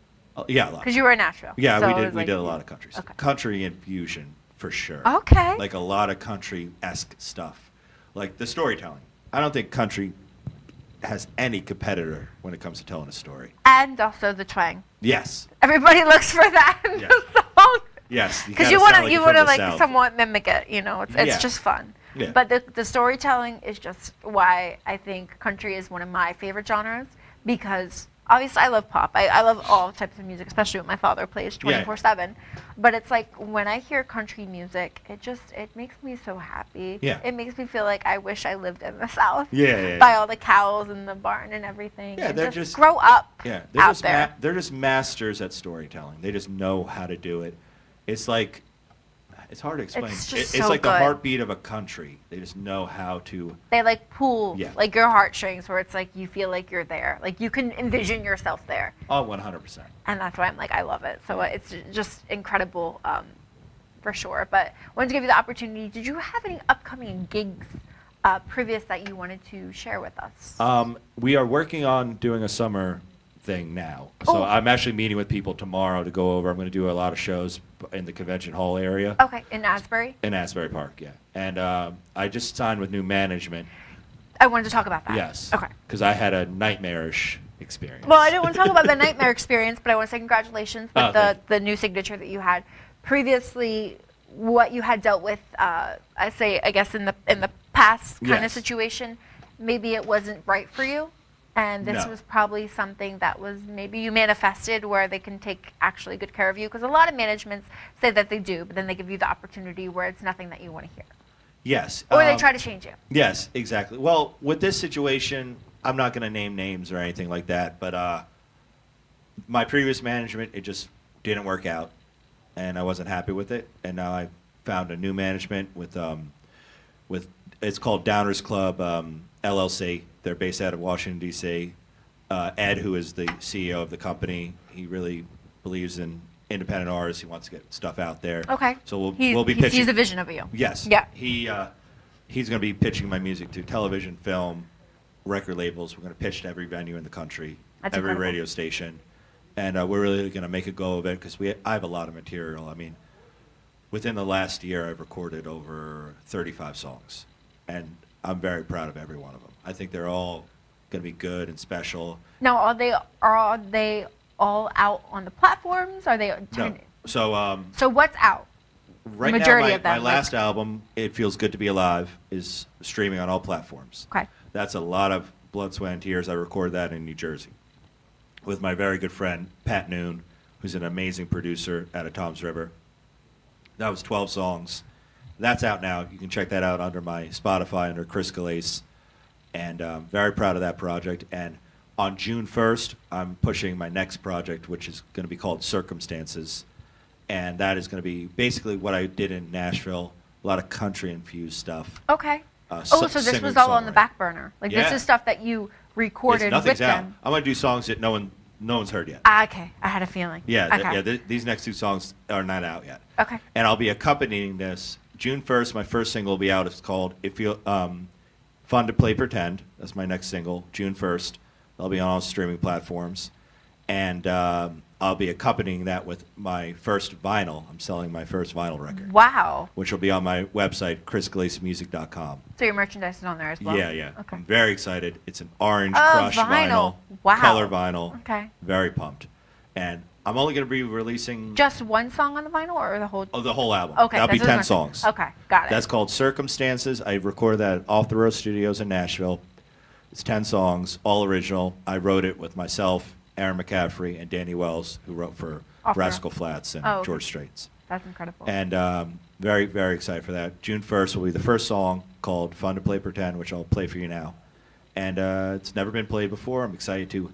Yeah, a lot. Because you were in Nashville. Yeah, so we it did. was We like- did a lot of country. Okay. Country and fusion for sure. Okay. Like a lot of country-esque stuff, like the storytelling. I don't think country has any competitor when it comes to telling a story. And also the twang. Yes. Everybody looks for that in Yes. the song. Yes. Because gotta you sound want to, like you you're want from to the like South. somewhat mimic it. You know, it's Yeah. just fun. Yeah. But the storytelling is just why I think country is one of my favorite genres, because obviously I love pop. I love all types of music, especially what my father plays 24/7. But it's like when I hear country music, it makes me so happy. Yeah. It makes me feel like I wish I lived in the South. Yeah. By all the cows in the barn and everything. Yeah, and they're just just- grow up Yeah, out there. they're just masters at storytelling. They just know how to do it. It's like, it's hard to explain. It's just It's so like the good. heartbeat of a country. They just know how to. They like pull Yeah. like your heartstrings, where it's like you feel like you're there, like you can envision yourself there, Oh, 100%. and that's why I'm like I love it. So it's just incredible, for sure. But I wanted to give you the opportunity. Did you have any upcoming gigs previous that you wanted to share with us? We are working on doing a summer thing now. So Oh. I'm actually meeting with people tomorrow to go over. I'm going to do a lot of shows in the convention hall area Okay, in Asbury. in Asbury Park, yeah. And I just signed with new management. I wanted to talk about that. Yes. Okay. Because I had a nightmarish experience. Well, I didn't want to talk about the nightmare experience, but I want to say congratulations with Oh, thank you. the new signature that you had. Previously, what you had dealt with, I guess in the past kind of Yes. situation, maybe it wasn't right for you, and this No. was probably something that was maybe you manifested where they can take actually good care of you, because a lot of managements say that they do, but then they give you the opportunity where it's nothing that you want to hear, Yes. or they try to change you. Yes, exactly. Well, with this situation, I'm not going to name names or anything like that, but my previous management, it just didn't work out, and I wasn't happy with it. And now I found a new management with it's called Downers Club LLC. They're based out of Washington D.C. Ed, who is the CEO of the company, he really believes in independent artists. He wants to get stuff out there. Okay. So we'll he be he pitching. sees a vision of you. Yes. Yeah. He's going to be pitching my music to television, film, record labels. We're going to pitch to every venue in the country, That's every incredible. radio station, and we're really going to make a go of it because I have a lot of material. I mean, within the last year, I've recorded over 35 songs, and I'm very proud of every one of them. I think they're all going to be good and special. Now, are they all out on the platforms? Are they? No. So So what's out? right Majority now, of them, my like- last album, It Feels Good to Be Alive, is streaming on all platforms. Okay. That's a lot of blood, sweat, and tears. I recorded that in New Jersey with my very good friend, Pat Noon, who's an amazing producer out of Toms River. That was 12 songs. That's out now. You can check that out under my Spotify under Chris Gullace. And very proud of that project. And on June 1st, I'm pushing my next project, which is going to be called Circumstances. And that is going to be basically what I did in Nashville, a lot of country-infused stuff. Okay. Uh, So so- this was all on the singer-songwriter. back burner. Like this Yeah. is stuff that you recorded Nothing's with out. them. I'm going to do songs that no one's heard yet. Ah, okay. I had a feeling. Yeah, Okay. these next two songs are not out yet. Okay. And I'll be accompanying this. June 1st, my first single will be out. It's called Fun to Play Pretend. That's my next single, June 1st. That'll be on all streaming platforms. And I'll be accompanying that with my first vinyl. I'm selling my first vinyl record, Wow. which will be on my website, chrisglacemusic.com. So your merchandise is on there as well. Yeah. Okay. I'm very excited. It's an orange Oh, crush vinyl. Wow. color vinyl. Okay. Very pumped. And I'm only going to be releasing Just one song on the vinyl, or the whole? the whole album. Okay. That'll be that's what 10 I'm saying. songs. Okay. Got it. That's called Circumstances. I recorded that at Off the Road Studios in Nashville. It's 10 songs, all original. I wrote it with myself, Aaron McCaffrey, and Danny Wells, who wrote for Off the Road. Rascal Flatts and Oh, okay. George Straits. That's incredible. And very, very excited for that. June 1st will be the first song called Fun to Play Pretend, which I'll play for you now. And it's never been played before. I'm excited to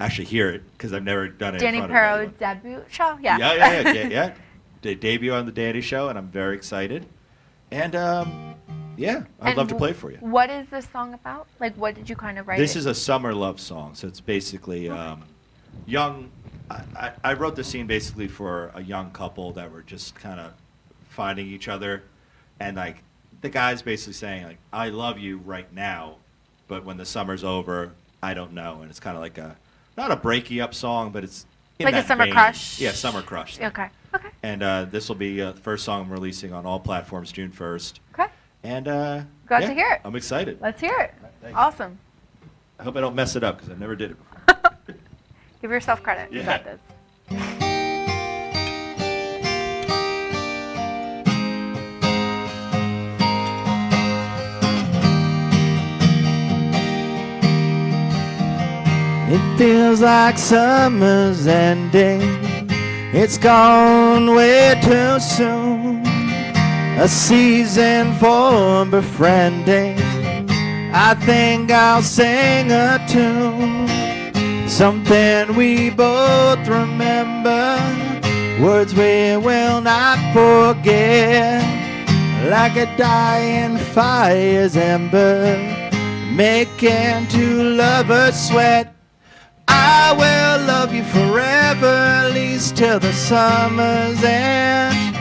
actually hear it because I've never done it in Dani front Perro of anyone. debut show? Yeah. Yeah. The debut on the Dani Show, and I'm very excited. And yeah, I'd love to play for you. What is this song about? Like, what did you kind of write? This is a summer love song, so it's basically young. I wrote the scene basically for a young couple that were just kind of finding each other, and like the guy's basically saying like, "I love you right now, but when the summer's over, I don't know." And it's kind of like not a breaky up song, but it's in like that a summer vein. crush. Yeah, summer crush. Okay. And this will be the first song I'm releasing on all platforms June 1st. Okay. And Glad to hear it. I'm excited. Let's hear it. Thanks. Awesome. I hope I don't mess it up because I never did it before. Give yourself credit. You got this. It feels like summer's ending. It's gone way too soon. A season for befriending. I think I'll sing a tune. Something we both remember. Words we will not forget. Like a dying fire's ember, making two lovers sweat. I will love you forever, at least till the summer's end.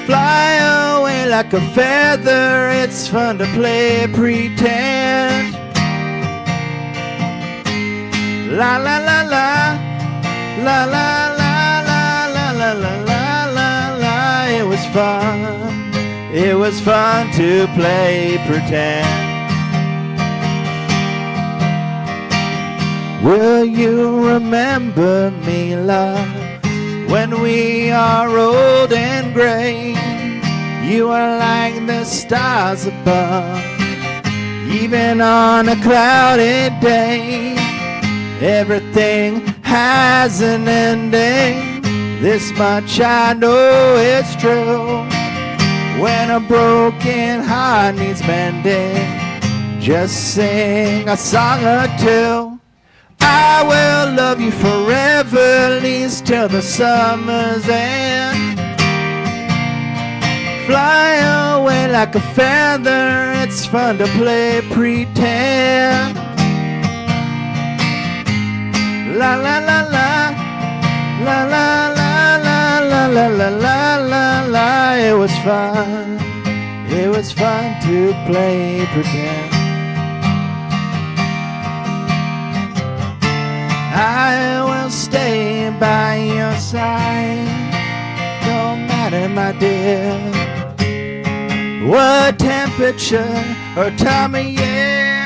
Fly away like a feather, it's fun to play pretend. La la la la, la la la la la la la la la la. It was fun to play pretend. Will you remember me, love, when we are old and gray? You are like the stars above, even on a cloudy day. Everything has an ending, this much I know is true. When a broken heart needs mending, just sing a song or two. I will love you forever, at least till the summer's end. Fly away like a feather, it's fun to play pretend. La la la la, la la la la la la la la la la. It was fun to play pretend. I will stay by your side, no matter, my dear, what temperature or time of year.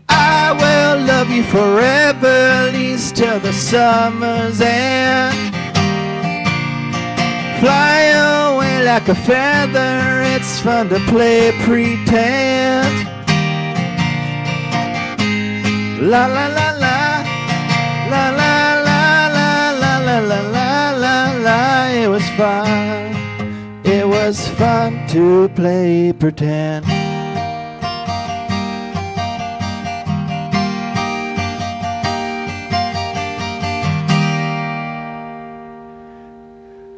I will love you forever, at least till the summer's end. Fly away like a feather, it's fun to play pretend. La la la la, la la la la la la la la la la. It was fun to play pretend.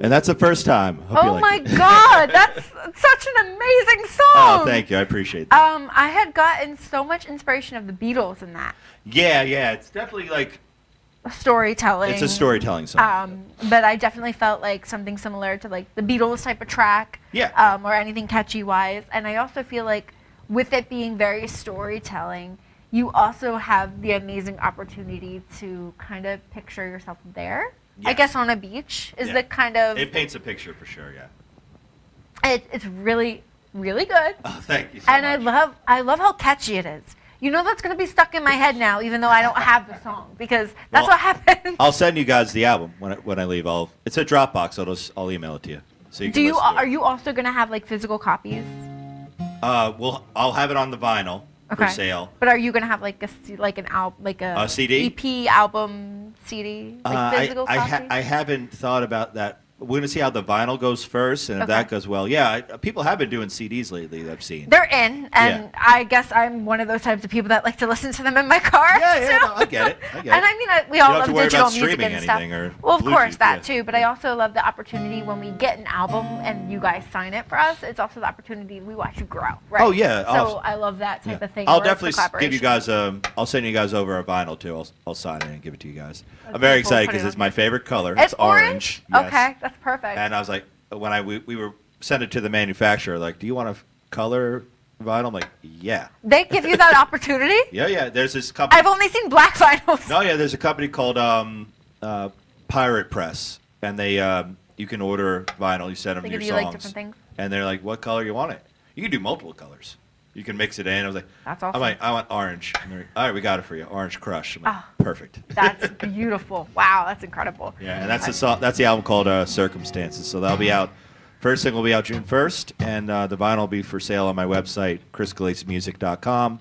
And that's the first time. Hope you Oh like my it. God, that's such an amazing song. Oh, thank you. I appreciate that. I had gotten so much inspiration of the Beatles in that Yeah. It's definitely like, storytelling. it's a storytelling song. But I definitely felt like something similar to like the Beatles type of track. Yeah. Or anything catchy wise. And I also feel like with it being very storytelling, you also have the amazing opportunity to kind of picture yourself there. I Yeah. guess on a beach is Yeah. the kind of. It paints a picture for sure, yeah. It's really, really good. Oh, thank you so And much. I love how catchy it is. You know that's gonna be stuck in my head now, even though I don't have the song, because that's Well, what happens. I'll send you guys the album when I leave. It's a Dropbox. I'll email it to you. So you can listen to it. Are you also gonna have like physical copies? I'll have it on the vinyl for sale. But are you gonna have like a CD? EP album CD, like physical copies? I haven't thought about that we're gonna see how the vinyl goes first, and if Okay. that goes well, people have been doing CDs lately. I've seen. They're in, and Yeah. I guess I'm one of those types of people that like to listen to them in my car. Yeah, so- no, I get it. And I mean, we all don't have love to worry digital about music streaming and stuff. anything or Well, of course Bluetooth, that yeah. too, but I also love the opportunity when we get an album and you guys sign it for us. It's also the opportunity we watch you grow, right? Oh, yeah, So awesome. I love that type of thing. I'll where it's the definitely give you collaboration. guys. I'll send you guys over a vinyl too. I'll sign it and give it to you guys. That's I'm very cool, excited put it because it's on my here. favorite color. It's orange. Yes. Okay, that's perfect. And I was like, when we were sent it to the manufacturer, like, do you want a color vinyl? I'm like, yeah. They give you that opportunity? Yeah. There's this company. I've only seen black vinyls. No, yeah. There's a company called Pirate Press, and they you can order vinyl. You send them They your give you songs, like different things. and they're like, what color you want it? You can do multiple colors. You can mix it in. I was like, That's awesome. I'm like, I want orange. And they're like, all right, we got it for you. Orange Crush. I'm like, Ah. perfect. That's beautiful. Wow, that's incredible. Yeah, and that's the song. That's the album called Circumstances. So that'll be out. First single will be out June 1st, and the vinyl will be for sale on my website, chrisgulacemusic.com,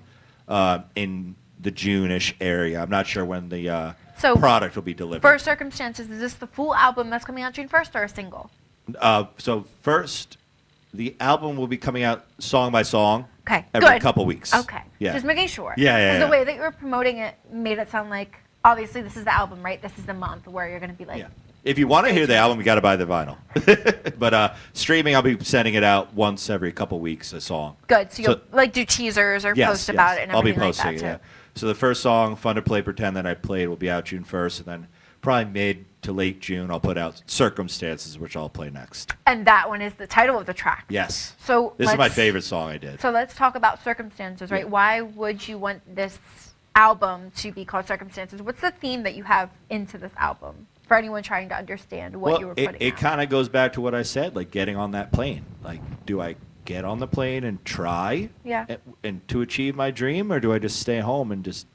in the June-ish area. I'm not sure when the So, product will be delivered. For Circumstances, is this the full album that's coming out June 1st or a single? So first, the album will be coming out song by song. Okay, Every good. couple weeks. Okay. Yeah. Just making sure. Yeah. Because the way that you were promoting it made it sound like, obviously, this is the album, right? This is the month where you're going to be like, Yeah. If you want to hear the album, you got to buy the vinyl. But streaming, I'll be sending it out once every couple weeks, a song. good. So you'll So- like do teasers or Yes, post about it and I'll be everything posting like it, that yeah. too. So the first song, Fun to Play Pretend, that I played will be out June 1st, and then probably mid to late June, I'll put out Circumstances, which I'll play next. And that one is the title of the track. Yes. So This is my let's- favorite song I did. So let's talk about Circumstances, right? Yeah. Why would you want this album to be called Circumstances? What's the theme that you have into this album for anyone trying to understand what you were putting it out? kind of goes back to what I said, like getting on that plane. Like, do I get on the plane and try Yeah. and to achieve my dream, or do I just stay home and just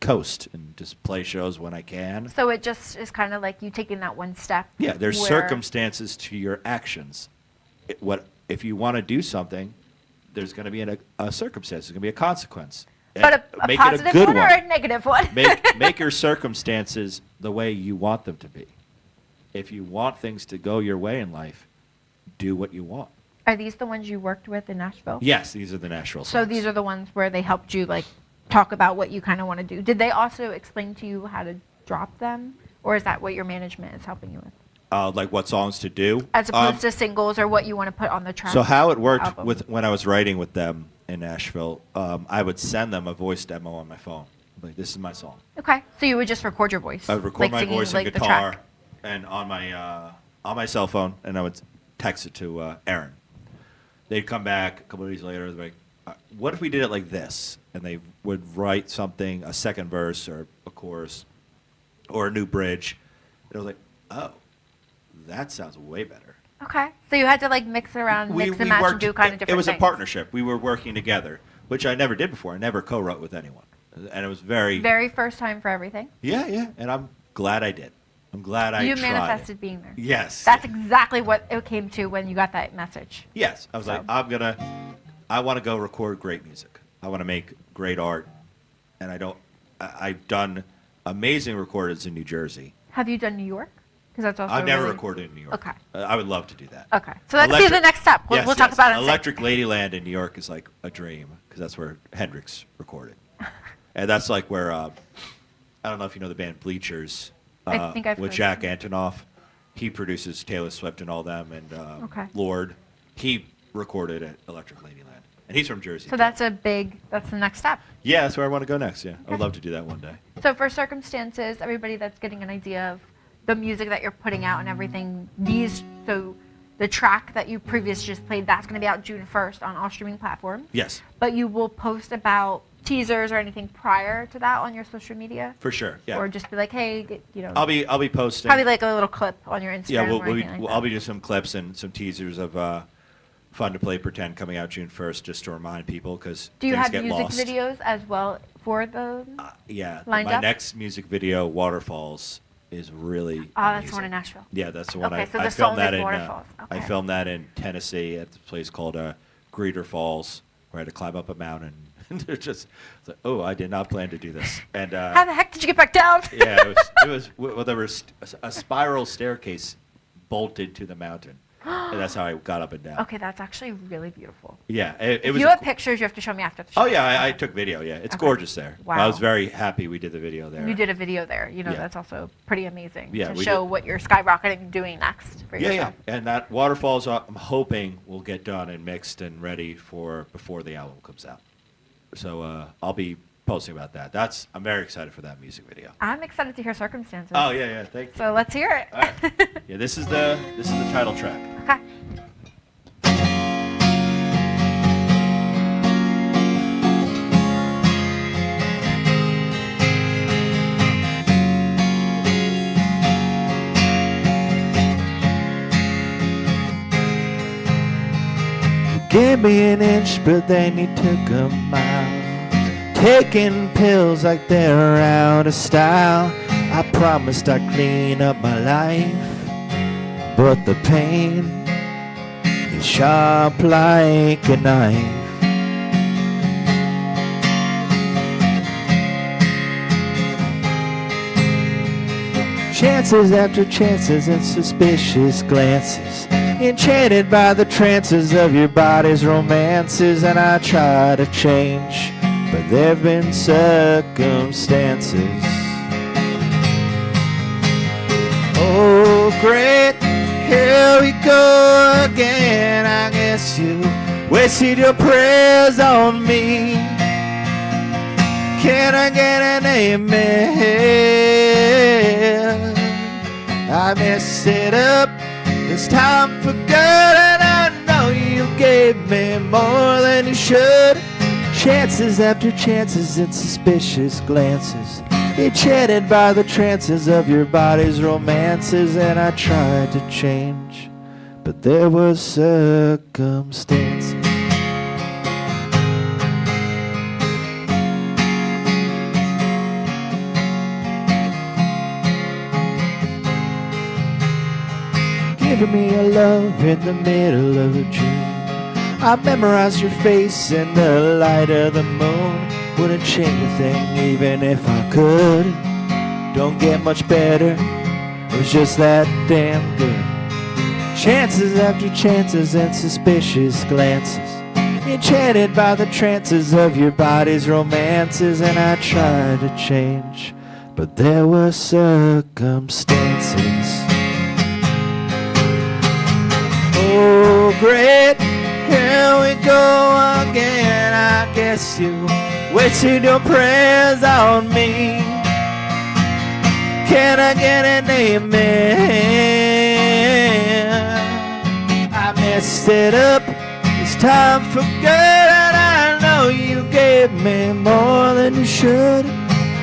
coast and just play shows when I can? So it just is kind of like you taking that one step. Yeah, there's where- circumstances to your actions. If you want to do something, there's going to be a circumstance. There's going to be a consequence. But a Make positive it a good one or a negative one? make your circumstances the way you want them to be. If you want things to go your way in life, do what you want. Are these the ones you worked with in Nashville? Yes, these are the Nashville songs. So these are the ones where they helped you like talk about what you kind of want to do. Did they also explain to you how to drop them, or is that what your management is helping you with? Like what songs to do. As opposed to singles or what you want to put on the track. So how it worked album. with when I was writing with them in Nashville, I would send them a voice demo on my phone. Like, this is my song. Okay, so you would just record your voice. I would record like my singing, voice like, and the guitar, track. and on my cell phone, and I would text it to Aaron. They'd come back a couple of days later. They'd be like, "What if we did it like this?" And they would write something, a second verse or a chorus, or a new bridge. And I was like, "Oh, that sounds way better." Okay, so you had to like mix it around, mix and match, and do kind of different It was things. a partnership. We were working together, which I never did before. I never co-wrote with anyone, and it was very Very first time for everything. yeah. And I'm glad I did. I'm glad I You tried. manifested being there. Yes. That's exactly what it came to when you got that message. Yes, I was like, So- I want to go record great music. I want to make great art, and I've done amazing recordings in New Jersey. Have you done New York? Because that's also I've never really- recorded in New York. Okay. I would love to do that. Okay, so that could be the next step. We'll talk about it in a Electric Ladyland in New York is like a dream, because that's where Hendrix recorded. And that's like where, I don't know if you know the band Bleachers, I think I've with heard Jack of them. Antonoff. He produces Taylor Swift and all them, and Okay. Lord. He recorded at Electric Ladyland. And he's from Jersey. So too. that's the next step. Yeah, that's where I want to go next. Yeah, I would Okay. love to do that one day. So for Circumstances, everybody that's getting an idea of the music that you're putting out and everything, so the track that you previously just played, that's going to be out June 1st on all streaming platforms. Yes, But you will post about teasers or anything prior to that on your social media? for sure. Yeah, Or just be like, hey, I'll be posting. probably like a little clip on your Instagram Yeah, or anything like I'll that. be doing some clips and some teasers of Fun to Play Pretend coming out June 1st, just to remind people, because Do you things have get music lost. videos as well for the? Yeah, lined my up? next music video, Waterfalls, is really Oh, that's the one amazing. in Nashville. Yeah, that's the one Okay, so I the filmed song that is in. Waterfalls. I Okay. filmed that in Tennessee at the place called Greeter Falls, where I had to climb up a mountain. They're just it's like, oh, I did not plan to do this. And How the heck did you get back down? yeah, it was well, there was a spiral staircase bolted to the mountain. And that's how I got up and down. Okay, that's actually really beautiful. Yeah, If was. you have pictures, you have to show me after the show. Oh yeah, I took video. Yeah, it's Okay. gorgeous there. I Wow. was very happy we did the video there. You did a video there. You know, Yeah. that's also pretty amazing Yeah, to we show did. what you're skyrocketing and doing next for Yeah, yourself. yeah, and that waterfalls I'm hoping will get done and mixed and ready for before the album comes out. So I'll be posting about that. I'm very excited for that music video. I'm excited to hear Circumstances. Oh yeah, thank you. So let's hear it. All right. Yeah, this is the title track. Okay. Gave me an inch, but then you took a mile. Taking pills like they're out of style. I promised I'd clean up my life, but the pain is sharp like a knife. Chances after chances and suspicious glances, enchanted by the trances of your body's romances. And I try to change, but there've been circumstances. Oh great, here we go again. I guess you wasted your prayers on me. Can I get an amen? I messed it up this time for good, and I know you gave me more than you should. Chances after chances and suspicious glances, enchanted by the trances of your body's romances. And I tried to change, but there were circumstances. Giving me a love in the middle of June. I memorized your face in the light of the moon. Wouldn't change a thing even if I could. Don't get much better, it was just that damn good. Chances after chances and suspicious glances, enchanted by the trances of your body's romances. And I tried to change, but there were circumstances. Oh great, here we go again. I guess you wasted your prayers on me. Can I get an amen? I messed it up this time for good, and I know you gave me more than you should.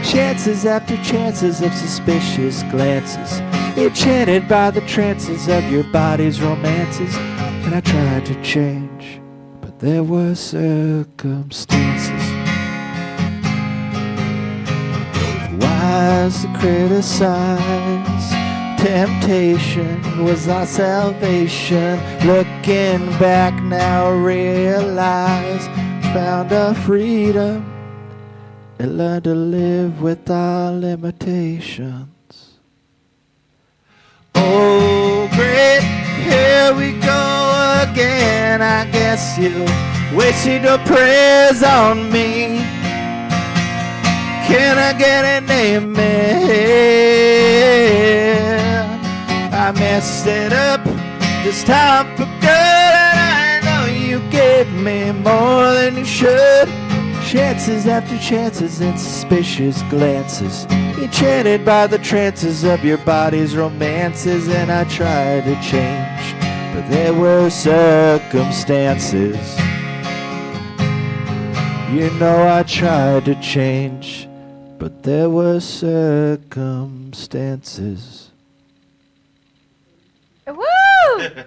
Chances after chances of suspicious glances, enchanted by the trances of your body's romances. And I tried to change, but there were circumstances. Wise to criticize, temptation was our salvation. Looking back now realize, found our freedom and learned to live with our limitations. Oh great, here we go again. I guess you wasted your prayers on me. Can I get an amen? I messed it up this time for good, and I know you gave me more than you should. Chances after chances and suspicious glances, enchanted by the trances of your body's romances. And I tried to change, but there were circumstances. You know I tried to change, but there were circumstances. Woo!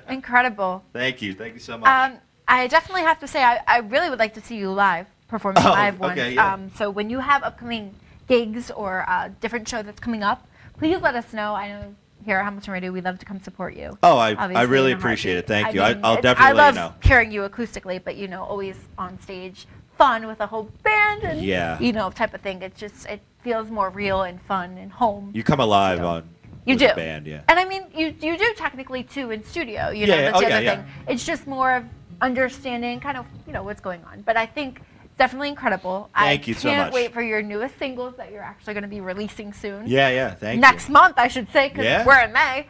Incredible. Thank you so much. I definitely have to say, I really would like to see you live, performing live once. okay, yeah. So when you have upcoming gigs or a different show that's coming up, please let us know. I know here at Hamilton Radio, we love to come support you. Oh, I Obviously, really in a appreciate it. heartbeat. Thank you. I mean, I'll definitely I let love you know. hearing you acoustically, but you know, always on stage, fun with a whole band and Yeah. you know, type of thing. It feels more real and fun and home. You come alive So, on You with do. a band, yeah. And I mean, you do technically too in studio. You know, Yeah, that's the oh, other yeah, thing. It's just more of understanding kind of, you know, what's going on. But I think it's definitely incredible. Thank you I so can't much. wait for your newest singles that you're actually going to be releasing soon. Yeah, thank you. Next month, I should say, because Yeah. we're in May.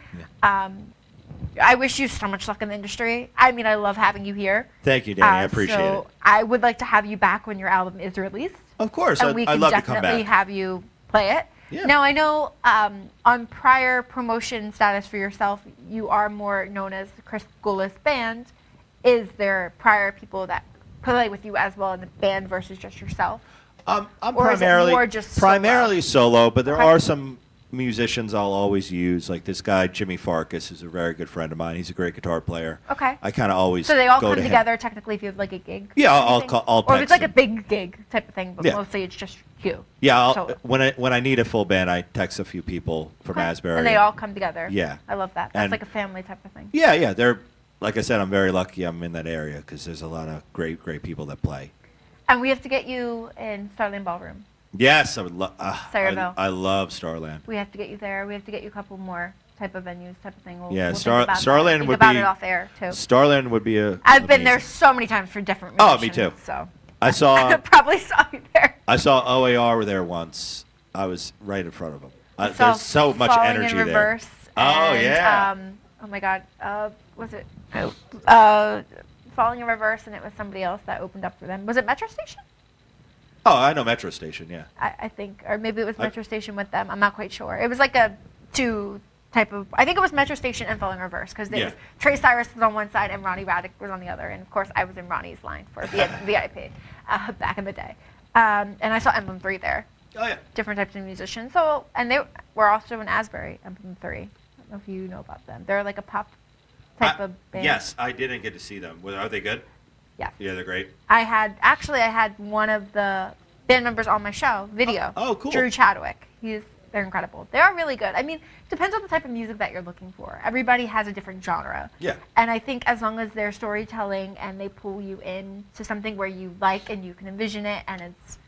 I wish you so much luck in the industry. I mean, I love having you here. Thank you, Danny. I appreciate so it. I would like to have you back when your album is released. Of course, And we I'd can love to come definitely back. have you play it. Yeah. Now, I know on prior promotion status for yourself, you are more known as the Chris Gullace Band. Is there prior people that play with you as well in the band versus just yourself? I'm Or is it primarily more just solo? primarily solo, but there Okay. are some musicians I'll always use. Like this guy Jimmy Farkas is a very good friend of mine. He's a great guitar player. Okay. I kind of always So they all go come to him. together technically if you have like a gig? Yeah, or I'll anything? call- I'll Or if it's text like a them. big gig type of thing, but Yeah. mostly it's just you. Yeah, So- when I need a full band, I text a few people from Okay. Asbury. And they all come together. Yeah. I love that. That's And- like a family type of thing. Yeah, they're like I said, I'm very lucky I'm in that area because there's a lot of great people that play. And we have to get you in Starland Ballroom. Yes, I would love. Sayreville. I love Starland. We have to get you there. We have to get you a couple more type of venues, type of thing. Yeah, think Star- about that. Starland Think would about be- it off air too. Starland would be a. I've been there amazing. so many times for different Oh, musicians. me too. So I I saw probably saw you there. I saw OAR there once. I was right in front of them. I saw There's so much Falling energy in there. Reverse. Oh, and, yeah. Oh my God. Was it? Falling in Reverse, and it was somebody else that opened up for them. Was it Metro Station? Oh, I know Metro Station. Yeah. I think, or maybe it was Metro Station with them. I'm not quite sure. It was like a two type of. I think it was Metro Station and Falling Reverse because Yeah. was Trey Cyrus was on one side and Ronnie Raddick was on the other, and of course I was in Ronnie's line for VIP back in the day. And I saw Emblem 3 there. Oh yeah. Different types of musicians. So, and they were also in Asbury, Emblem 3. I don't know if you know about them. They're like a pop type of band. Yes, I didn't get to see them. Are they good? Yes. Yeah, they're great. I had one of the band members on my show, video. Oh, cool. Drew Chadwick. They're incredible. They are really good. I mean, depends on the type of music that you're looking for. Everybody has a different genre. Yeah. And I think as long as they're storytelling and they pull you in to something where you like and you can envision it and it's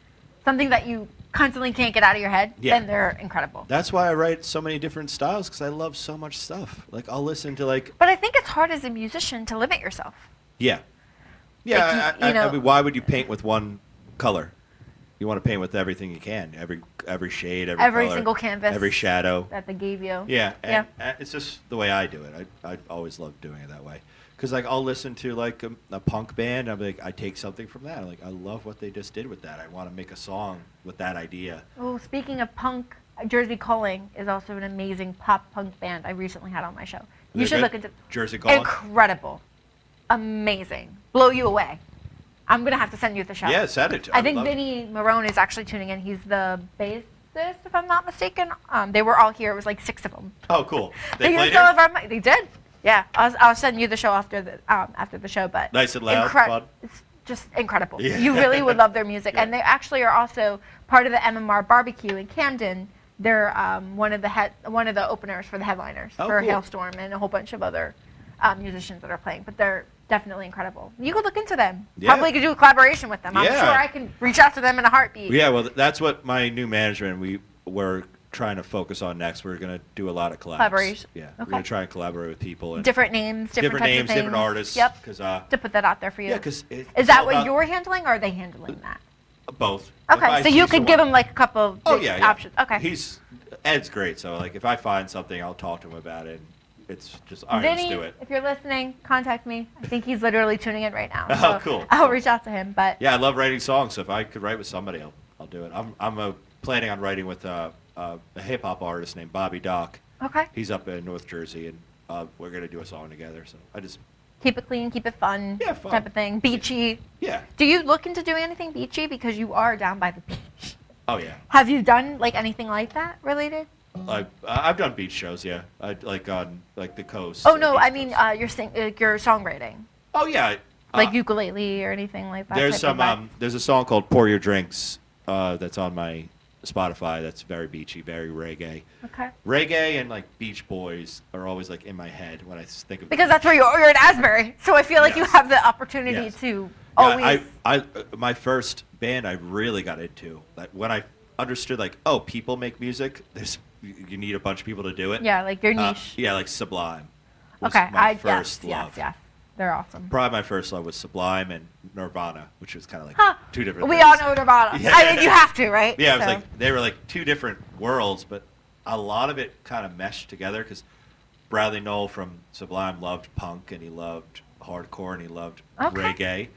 something that you constantly can't get out of your head, Yeah. then they're incredible. That's why I write so many different styles because I love so much stuff. Like I'll listen to like But I think it's hard as a musician to limit yourself. yeah, yeah. Like, you I know- mean, why would you paint with one color? You want to paint with everything you can, every shade, Every color, single canvas every shadow. that they gave you. Yeah, Yeah. and it's just the way I do it. I always loved doing it that way. Because like I'll listen to like a punk band, I'm like I take something from that. I'm like I love what they just did with that. I want to make a song with that idea. Oh, speaking of punk, Jersey Calling is also an amazing pop punk band I recently had on my show. You They're should good? look into Jersey Calling? Incredible. Amazing. Blow you away. I'm going to have to send you the show. Yeah, send it. I think love it. Vinny Marone is actually tuning in. He's the bassist, if I'm not mistaken. They were all here. It was like 6 of them. Oh, cool. They used played all here? of our They did. Yeah. I'll send you the show after the show. But Nice and loud, fun? It's just incredible. Yeah. You really would love their music. Yeah. And they actually are also part of the MMR Barbecue in Camden. They're one of the openers for the headliners Oh, for cool. Hailstorm and a whole bunch of other musicians that are playing. But they're definitely incredible. You could look into them. Yeah. Probably could do a collaboration with them. I'm Yeah. sure I can reach out to them in a heartbeat. Yeah, well, that's what my new management we were trying to focus on next. We're going to do a lot of collabs. Collaboration. Yeah, we're Okay. going to try and collaborate with people and Different names, different types names, of things. different artists. Yep. Because To put that out there for you. yeah, because Is that what you're handling, or are they handling that? both? If I Okay, so see you could give someone- him like a couple of Oh yeah, yeah. options. Okay. Ed's great. So like, if I find something, I'll talk to him about it. It's just all right, let's Vinny, do it. if you're listening, contact me. I think he's literally tuning in right now. Oh, So cool. I'll reach out to him. But Yeah, I love writing songs. So if I could write with somebody, I'll do it. I'm planning on writing with a hip hop artist named Bobby Doc. okay, He's up in North Jersey, and we're gonna do a song together. So I just keep it clean, keep it fun, Yeah, fun. type of thing. Beachy. yeah. Do you look into doing anything beachy because you are down by the beach? Oh yeah. Have you done like anything like that related? I've done beach shows. Yeah, like on like the coast. Oh or no, East I mean Coast. your songwriting, Oh yeah. like ukulele or anything like that. There's type of some vibe? there's a song called "Pour Your Drinks" that's on my Spotify. That's very beachy, very reggae. Okay. Reggae and like Beach Boys are always like in my head when I think of Because that's where you're in Asbury, so I feel like you Yes. have the opportunity Yes. to Yeah, always. my first band I really got into, like when I understood like, oh, people make music. There's you need a bunch of people to do it. Yeah, like your niche. Yeah, like Sublime. Was Okay, my first love. Yes, they're awesome. Probably my first love was Sublime and Nirvana, which was kind of like two different We things. all know Nirvana. Yeah. I mean, you have to, right? Yeah, it was So- like they were like two different worlds, but a lot of it kind of meshed together because Bradley Nowell from Sublime loved punk and he loved hardcore and he loved reggae.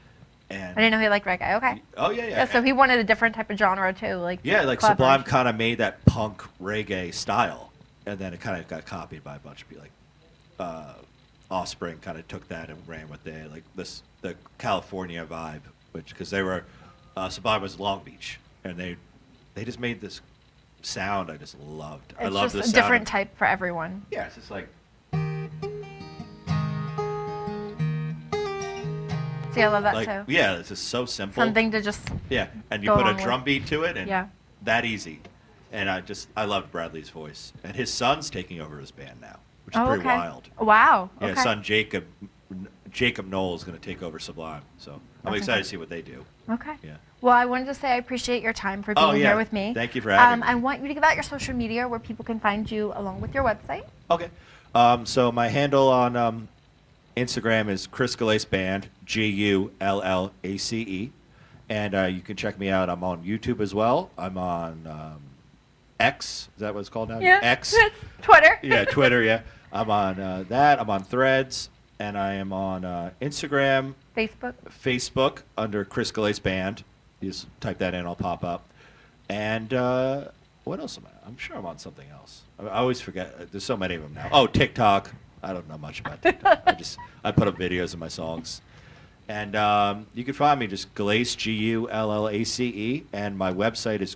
And I didn't know he liked reggae. Okay. oh yeah. Yeah, so he wanted a different type of genre too, like Yeah, like Sublime kind of made that punk reggae style, and then it kind of got copied by a bunch of people. Like Offspring kind of took that and ran with it, like the California vibe, which because they were Sublime was Long Beach, and they just made this sound I just loved. I It's love just the a sound. different type for everyone. Yeah, it's just like See, I love that too. yeah, it's just so simple. Something to just Yeah, and you go put a along with. drum beat to it, and Yeah. that easy. And I loved Bradley's voice, and his son's taking over his band now, which is pretty okay. wild. Wow. Yeah, Okay. his son Jacob Knoll is going to take over Sublime, so I'm That's excited to see what they do. Okay. Yeah. Well, I wanted to say I appreciate your time for being Oh, yeah. here with me. Thank you for having me. I want you to give out your social media where people can find you along with your website. Okay. So my handle on Instagram is Chris Gullace Band, Gullace, and you can check me out. I'm on YouTube as well. I'm on X. Is that what it's called now? X. Twitter. Yeah, Twitter. Yeah, I'm on that. I'm on Threads, and I am on Instagram, Facebook. under Chris Gullace Band. You just type that in, I'll pop up. And what else am I? I'm sure I'm on something else. I always forget. There's so many of them now. Oh, TikTok. I don't know much about TikTok. I put up videos of my songs. And you can find me just Gullace, Gullace, and my website is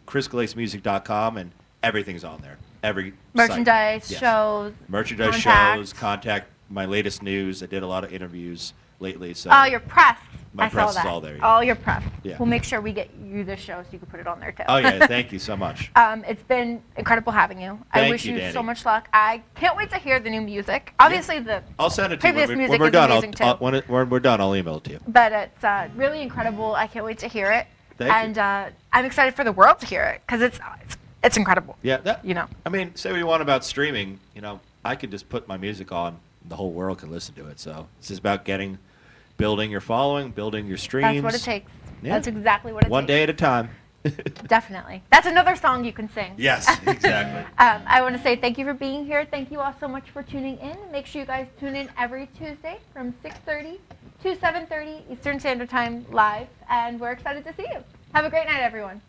chrisgullacemusic.com, and everything's on there. Every Merchandise, site. Yes. shows. Merchandise contact. shows, contact, my latest news. I did a lot of interviews lately. So Oh, your press. My I press saw that. is all there, yeah. All your press. Yeah. We'll make sure we get you the show so you can put it on there too. Oh yeah, thank you so much. It's been incredible having you. I Thank wish you, you so Dani. much luck. I can't wait to hear the new music. Obviously, I'll send it to you previous when music we're is done. amazing too. When we're done, I'll email it to you. But it's really incredible. I can't wait to hear it. Thank you. And I'm excited for the world to hear it because it's incredible. Yeah, You know. I mean, say what you want about streaming. I could just put my music on, the whole world can listen to it. So it's just about building your following, building your streams. That's what it takes. Yeah. That's exactly what it One takes. day at a time. Definitely. That's another song you can sing. Yes, exactly. I want to say thank you for being here. Thank you all so much for tuning in. Make sure you guys tune in every Tuesday from 6:30 to 7:30 Eastern Standard Time live, and we're excited to see you. Have a great night, everyone.